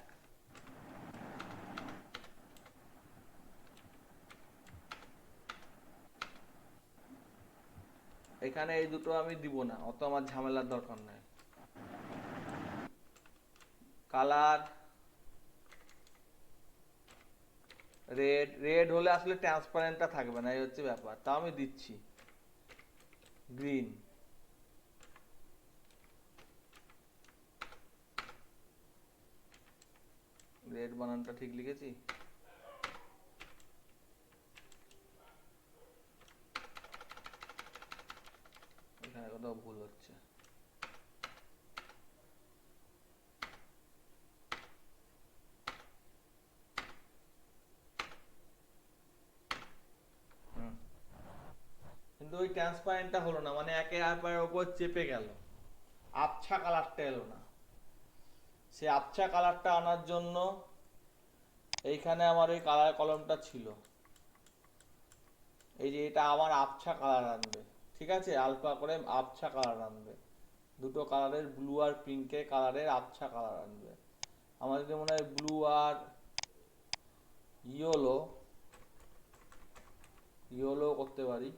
এখানে এই দুটো আমি দিব না, অত আমার ঝামেলার দরকার নাই। কালার রেড, রেড হলে আসলে ট্রান্সপারেন্টটা থাকবে না, এই হচ্ছে ব্যাপার, তাও আমি দিচ্ছি। গ্রিন, রেড বানানটা ঠিক লিখেছি? এখানে কোথাও ভুল হচ্ছে। কিন্তু ওই ট্রান্সপারেন্টটা হলো না, মানে একে অপরের উপর চেপে গেল, আবছা কালারটা এলো না। সেই আবছা কালারটা আনার জন্য এইখানে আমার ওই কালার কলমটা ছিল, এই যে এটা আমার আবছা কালার আনবে, ঠিক আছে? আলফা করে আবছা কালার আনবে, দুটো কালারের ব্লু আর পিঙ্কের কালারের আবছা কালার আনবে। আমার যদি মনে হয় ব্লু আর ইয়েলো, ইয়েলো করতে পারি।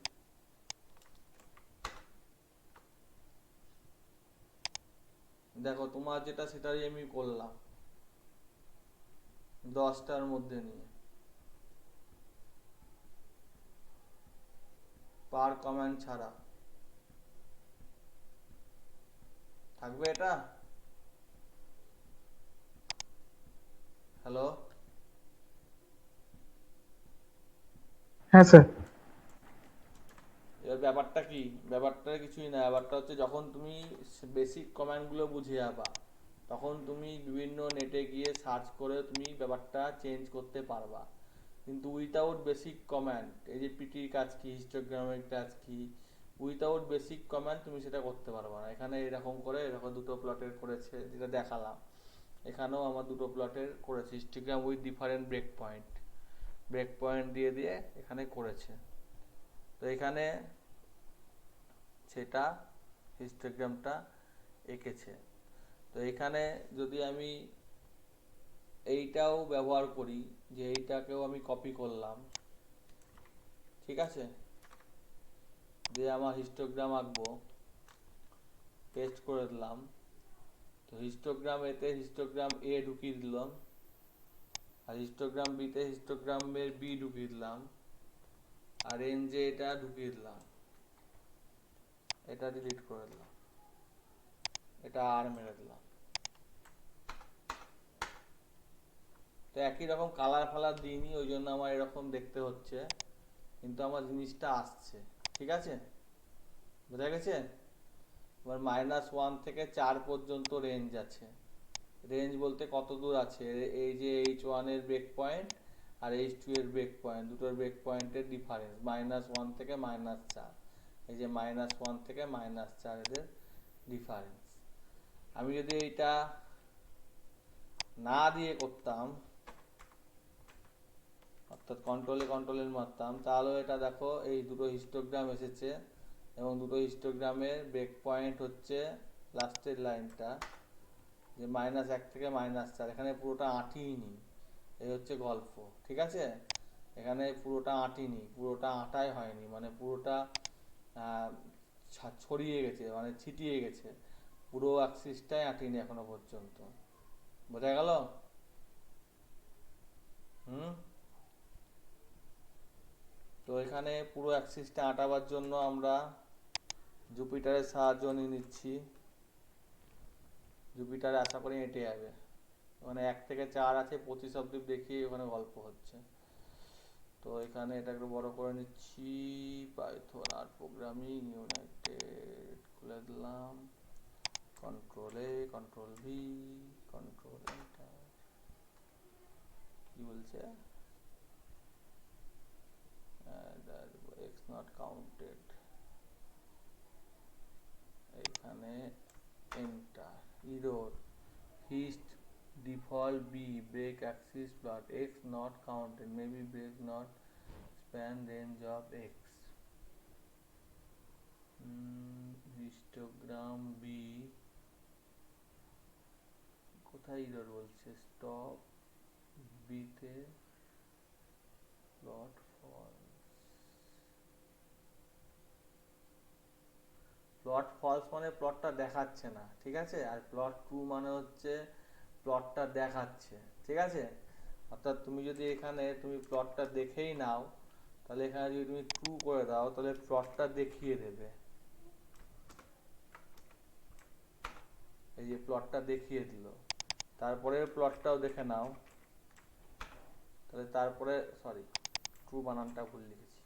দেখো তোমার যেটা সেটাই আমি করলাম। 10টার মধ্যে নিয়ে পার কমেন্ট ছাড়া থাকবে এটা। হ্যালো, হ্যাঁ স্যার। এবার ব্যাপারটা কি, ব্যাপারটা কিছুই না, ব্যাপারটা হচ্ছে যখন তুমি বেসিক কমান্ডগুলো বুঝে যাবা তখন তুমি বিভিন্ন নেটে গিয়ে সার্চ করে তুমি ব্যাপারটা চেঞ্জ করতে পারবা। কিন্তু উইথাউট বেসিক কমান্ড, এই যে পিটির কাজ কি, হিস্টোগ্রামের কাজ কি, উইথাউট বেসিক কমান্ড তুমি সেটা করতে পারবা না। এখানে এরকম করে এরকম দুটো প্লটের করেছে যেটা দেখালাম, এখানেও আমার দুটো প্লটের করেছে histogram with different break point দিয়ে দিয়ে এখানে করেছে। তো এখানে সেটা হিস্টোগ্রামটা এঁকেছে। তো এখানে যদি আমি এইটাও ব্যবহার করি, যে এইটাকেও আমি কপি করলাম, ঠিক আছে, দিয়ে আমার হিস্টোগ্রাম আঁকবো, পেস্ট করে দিলাম। তো হিস্টোগ্রাম এতে হিস্টোগ্রাম এ ঢুকিয়ে দিলাম, আর হিস্টোগ্রাম বিতে হিস্টোগ্রামের বি ঢুকিয়ে দিলাম, আর রেঞ্জে এটা ঢুকিয়ে দিলাম, এটা ডিলিট করে দিলাম, এটা আর মেরে দিলাম। তো একই রকম কালার ফালার দিইনি, ওই জন্য আমার এরকম দেখতে হচ্ছে, কিন্তু আমার জিনিসটা আসছে, ঠিক আছে, বোঝা গেছে। এবার -1 থেকে 4 পর্যন্ত রেঞ্জ আছে। রেঞ্জ বলতে কত দূর আছে, এই যে H1 এর ব্রেক পয়েন্ট আর H2 এর ব্রেক পয়েন্ট, দুটোর ব্রেক পয়েন্টের ডিফারেন্স -1 থেকে -4, এই যে -1 থেকে -4 এদের ডিফারেন্স। আমি যদি এইটা না দিয়ে করতাম, অর্থাৎ কন্ট্রোলের মারতাম, তাহলে এটা দেখো এই দুটো হিস্টোগ্রাম এসেছে এবং দুটো হিস্টোগ্রামের ব্রেক পয়েন্ট হচ্ছে লাস্টের লাইনটা, যে -1 থেকে -4, এখানে পুরোটা আঁটিনি, এই হচ্ছে গল্প, ঠিক আছে। এখানে পুরোটা আঁটিনি, পুরোটা আঁটাই হয়নি, মানে পুরোটা ছড়িয়ে গেছে, মানে ছিটিয়ে গেছে, পুরো অ্যাক্সিসটাই আঁটিনি এখনো পর্যন্ত, বোঝা গেল। তো এখানে পুরো অ্যাক্সিসটা আঁটাবার জন্য আমরা জুপিটারের সাহায্য নিয়ে নিচ্ছি। জুপিটারে আশা করি এঁটে যাবে, মানে 1 থেকে 4 আছে, 25 অব্দি দেখিয়ে ওখানে গল্প হচ্ছে। তো এখানে এটা একটু বড় করে নিচ্ছি, পাইথন আর প্রোগ্রামিং ইউনাইটেড খুলে দিলাম, কন্ট্রোল ভি, কন্ট্রোল এন্টার, কি বলছে, x not counted, এখানে enter, error, hist default b break axis but x not counted, maybe break not span range of x, histogram b কোথায় error বলছে, stop b তে plot false মানে প্লটটা দেখাচ্ছে না, ঠিক আছে, আর প্লট ট্রু মানে হচ্ছে প্লটটা দেখাচ্ছে, ঠিক আছে। অর্থাৎ তুমি যদি এখানে তুমি প্লটটা দেখেই নাও, তাহলে এখানে যদি তুমি ট্রু করে দাও তাহলে প্লটটা দেখিয়ে দেবে, এই যে প্লটটা দেখিয়ে দিল। তারপরে প্লটটাও দেখে নাও, তাহলে তারপরে সরি ট্রু বানানটা ভুল লিখেছি,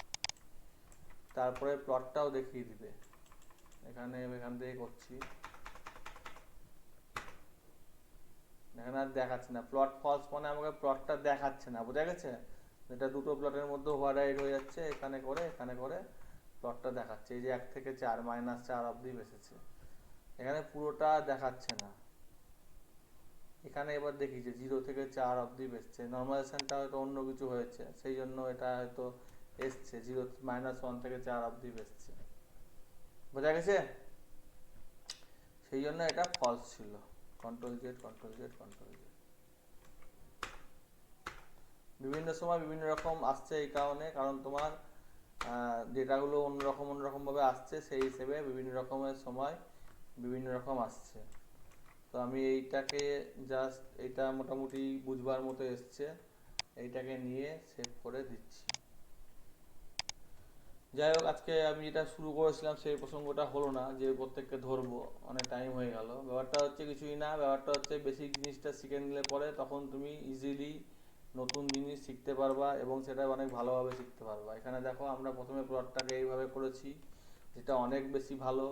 তারপরে প্লটটাও দেখিয়ে দিবে। এখান থেকে করছি, এখানে আর দেখাচ্ছে না, প্লট ফলস মানে আমাকে প্লটটা দেখাচ্ছে না, বোঝা গেছে। এটা দুটো প্লটের মধ্যে ওভাররাইড হয়ে যাচ্ছে, এখানে করে প্লটটা দেখাচ্ছে, এই যে 1 থেকে 4 -4 অব্দি এসেছে, এখানে পুরোটা দেখাচ্ছে না। এখানে এবার দেখি যে 0 থেকে 4 অব্দি এসছে, নর্মালাইজেশনটা হয়তো অন্য কিছু হয়েছে, সেই জন্য এটা হয়তো এসছে 1 থেকে 4 অব্দি এসছে, বোঝা গেছে। সেই জন্য এটা ফলস ছিল। কন্ট্রোল জেড, বিভিন্ন সময় বিভিন্ন রকম আসছে, এই কারণ তোমার ডেটাগুলো অন্যরকম ভাবে আসছে, সেই হিসেবে বিভিন্ন রকমের সময় বিভিন্ন রকম আসছে। তো আমি এইটাকে জাস্ট এটা মোটামুটি বুঝবার মতো এসছে, এইটাকে নিয়ে সেভ করে দিচ্ছি। যাই হোক, আজকে আমি যেটা শুরু করেছিলাম সেই প্রসঙ্গটা হলো না, যে প্রত্যেককে ধরবো, অনেক টাইম হয়ে গেল। ব্যাপারটা হচ্ছে কিছুই না, ব্যাপারটা হচ্ছে বেসিক জিনিসটা শিখে নিলে পরে তখন তুমি ইজিলি নতুন জিনিস শিখতে পারবা এবং সেটা অনেক ভালোভাবে শিখতে পারবা। এখানে দেখো আমরা প্রথমে প্লটটাকে এইভাবে করেছি, যেটা অনেক বেশি ভালো।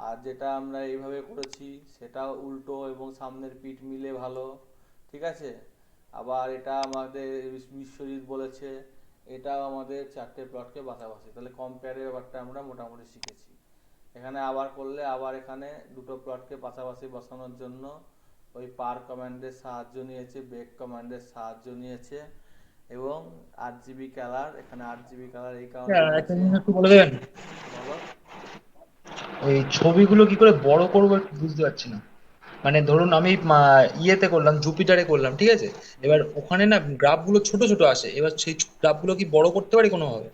আর যেটা আমরা এইভাবে করেছি সেটা উল্টো এবং সামনের পিঠ মিলে ভালো, ঠিক আছে। আবার এটা আমাদের বিশ্বজিৎ বলেছে, এটাও আমাদের চারটে প্লটকে পাশাপাশি, তাহলে কম্পেয়ারের ব্যাপারটা আমরা মোটামুটি শিখেছি। এখানে আবার করলে আবার এখানে দুটো প্লটকে পাশাপাশি বসানোর জন্য ওই পার কমান্ডের সাহায্য নিয়েছে, ব্রেক কমান্ডের সাহায্য নিয়েছে, এবং RGB কালার, এখানে RGB কালার এই কারণে একটা নিয়েছে। জিনিস একটু বলে দেবেন, বলো। ওই ছবিগুলো কি করে বড় করবো একটু বুঝতে পারছি না। মানে ধরুন আমি ইয়েতে করলাম, জুপিটারে করলাম, ঠিক আছে, এবার ওখানে না গ্রাফগুলো ছোট ছোট আসে, এবার সেই গ্রাফগুলো কি বড় করতে পারি কোনোভাবে?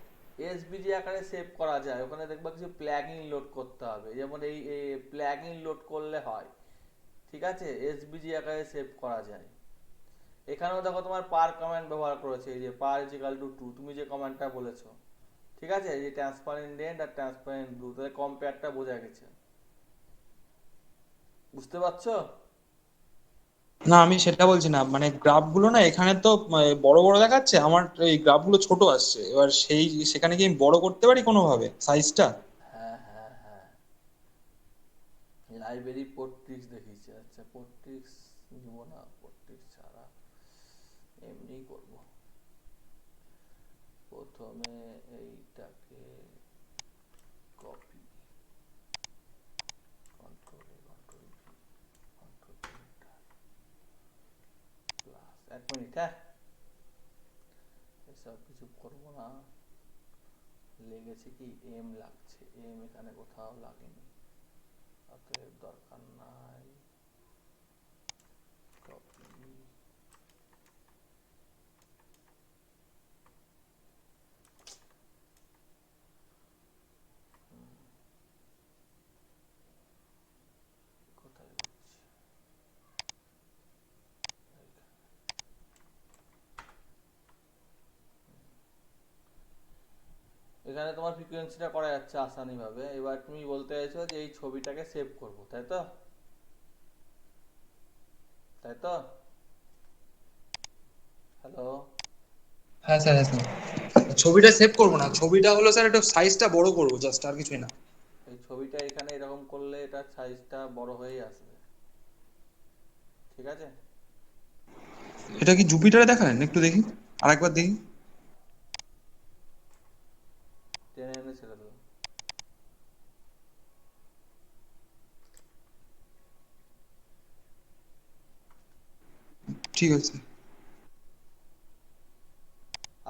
এসভিজি আকারে সেভ করা যায়, ওখানে দেখবা কিছু প্লাগইন লোড করতে হবে, যেমন এই প্লাগইন লোড করলে হয়, ঠিক আছে। এসভিজি আকারে সেভ করা যায়। এখানেও দেখো তোমার পার কমান্ড ব্যবহার করেছে, এই যে পার ইজিক্যাল টু 2, তুমি যে কমান্ডটা বলেছো, ঠিক আছে, এই যে ট্রান্সপারেন্ট রেড আর ট্রান্সপারেন্ট ব্লু, তাহলে কম্পেয়ারটা বোঝা গেছে, বুঝতে পারছো? না আমি সেটা বলছি না, মানে গ্রাফগুলো না এখানে তো বড় বড় দেখাচ্ছে, আমার এই গ্রাফগুলো ছোট আসছে, এবার সেখানে কি আমি বড় করতে পারি কোনোভাবে সাইজটা? হ্যাঁ হ্যাঁ হ্যাঁ, লাইব্রেরি পোর্ট্রিক্স দেখিয়েছে। আচ্ছা, পোর্ট্রিক্স নিব না, পোর্ট্রিক্স ছাড়া এমনি করব। প্রথমে এইটাকে copy, control A, control V, control enter, plus. 1 minute, হ্যাঁ, এসব কিছু করবো না। লেগেছে কি এম লাগছে, এম এখানে কোথাও লাগেনি, অতএব দরকার নাই। কপি, কোথায় হচ্ছে, এখানে তোমার ফ্রিকোয়েন্সিটা করা যাচ্ছে আসানি ভাবে। এবার তুমি বলতে চাইছো যে এই ছবিটাকে সেভ করব, তাই তো? তাই তো? হ্যালো? হ্যাঁ স্যার, হ্যাঁ স্যার। ছবিটা সেভ করবো না, ছবিটা হলো স্যার একটু সাইজটা বড় করবো, জাস্ট, আর কিছুই না। এই ছবিটা এখানে এরকম করলে এটার সাইজটা বড় হয়েই আসবে, ঠিক আছে। এটা কি জুপিটারে দেখালেন? একটু দেখি, আরেকবার দেখি। টেনে এনে ছেড়ে দেবো। ঠিক আছে।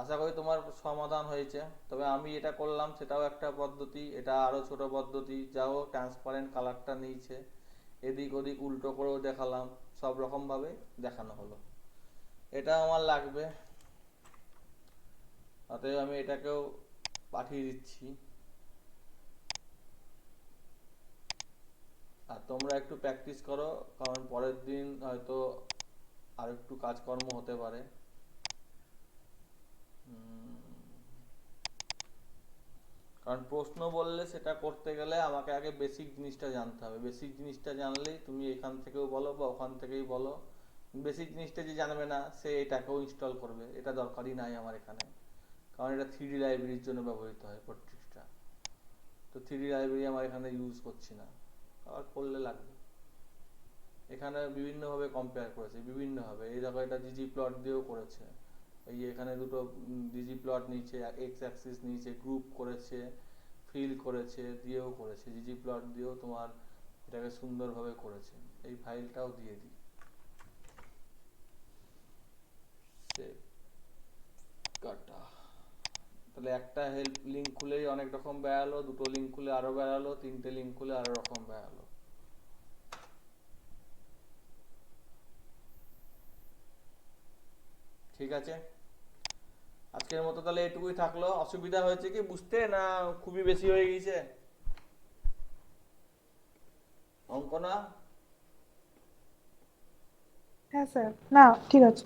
আশা করি তোমার সমাধান হয়েছে। তবে আমি এটা করলাম সেটাও একটা পদ্ধতি, এটা আরো ছোট পদ্ধতি, যাও ট্রান্সপারেন্ট কালারটা নিয়েছে, এদিক ওদিক উল্টো করেও দেখালাম, সব রকম ভাবে দেখানো হলো। এটা আমার লাগবে, অতএব আমি এটাকেও পাঠিয়ে দিচ্ছি। আর তোমরা একটু প্র্যাকটিস করো, কারণ পরের দিন হয়তো আর একটু কাজকর্ম হতে পারে। কারণ প্রশ্ন বললে সেটা করতে গেলে আমাকে আগে বেসিক জিনিসটা জানতে হবে, বেসিক জিনিসটা জানলেই তুমি এখান থেকেও বলো বা ওখান থেকেই বলো। বেসিক জিনিসটা যে জানবে না সে এটাকেও ইনস্টল করবে, এটা দরকারই নাই আমার এখানে, কারণ এটা 3D লাইব্রেরির জন্য ব্যবহৃত হয় পোর্ট্রিক্সটা। তো 3D লাইব্রেরি আমার এখানে ইউজ করছি না, আবার করলে লাগবে। এখানে বিভিন্নভাবে কম্পেয়ার করেছে, বিভিন্নভাবে। এই দেখো, এটা জিজি প্লট দিয়েও করেছে, এই যে এখানে দুটো জিজি প্লট নিচে এক্স অ্যাক্সিস নিচে গ্রুপ করেছে, ফিল করেছে, দিয়েও করেছে, জিজি প্লট দিয়েও তোমার এটাকে সুন্দরভাবে করেছে। এই ফাইলটাও দিয়ে দিই, সেভ, কাটা। তাহলে একটা হেল্প লিঙ্ক খুলেই অনেক রকম বেরালো, দুটো লিঙ্ক খুলে আরো বেরালো, তিনটে লিঙ্ক খুলে আরো রকম বেরালো। ঠিক আছে, আজকের মতো তাহলে এটুকুই থাকলো। অসুবিধা হয়েছে কি বুঝতে, না খুবই বেশি হয়ে গেছে অঙ্ক? না হ্যাঁ স্যার, না ঠিক আছে।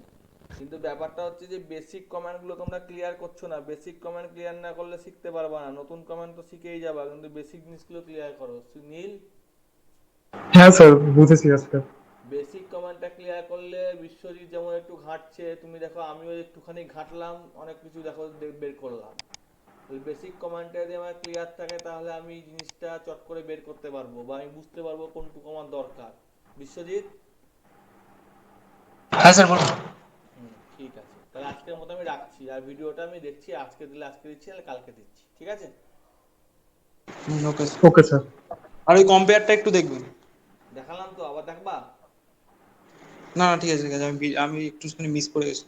কিন্তু ব্যাপারটা হচ্ছে যে বেসিক কমান্ডগুলো তোমরা ক্লিয়ার করছো না। বেসিক কমান্ড ক্লিয়ার না করলে শিখতে পারবা না। নতুন কমান্ড তো শিখেই যাবা, কিন্তু বেসিক জিনিসগুলো ক্লিয়ার করো। নীল, হ্যাঁ স্যার, বুঝেছি আজকে। বেসিক কমান্ডটা ক্লিয়ার করলে বিশ্বজিৎ যেমন একটু ঘাঁটছে, তুমি দেখো আমিও একটুখানি ঘাঁটলাম, অনেক কিছু দেখো বের করলাম। বেসিক কমান্ডটা যদি আমার ক্লিয়ার থাকে তাহলে আমি জিনিসটা চট করে বের করতে পারবো, বা আমি বুঝতে পারবো কোনটুকু আমার দরকার। বিশ্বজিৎ, হ্যাঁ স্যার বলুন। ঠিক আছে, তাহলে আজকের মতো আমি রাখছি। আর ভিডিওটা আমি দেখছি, আজকে দিলে আজকে দিচ্ছি, নাহলে কালকে দিচ্ছি, ঠিক আছে? ওকে। Okay sir. আর ওই কম্পেয়ারটা একটু দেখবেন। দেখালাম তো, আবার দেখবা? না না ঠিক আছে ঠিক আছে, আমি একটুখানি মিস করে গেছি।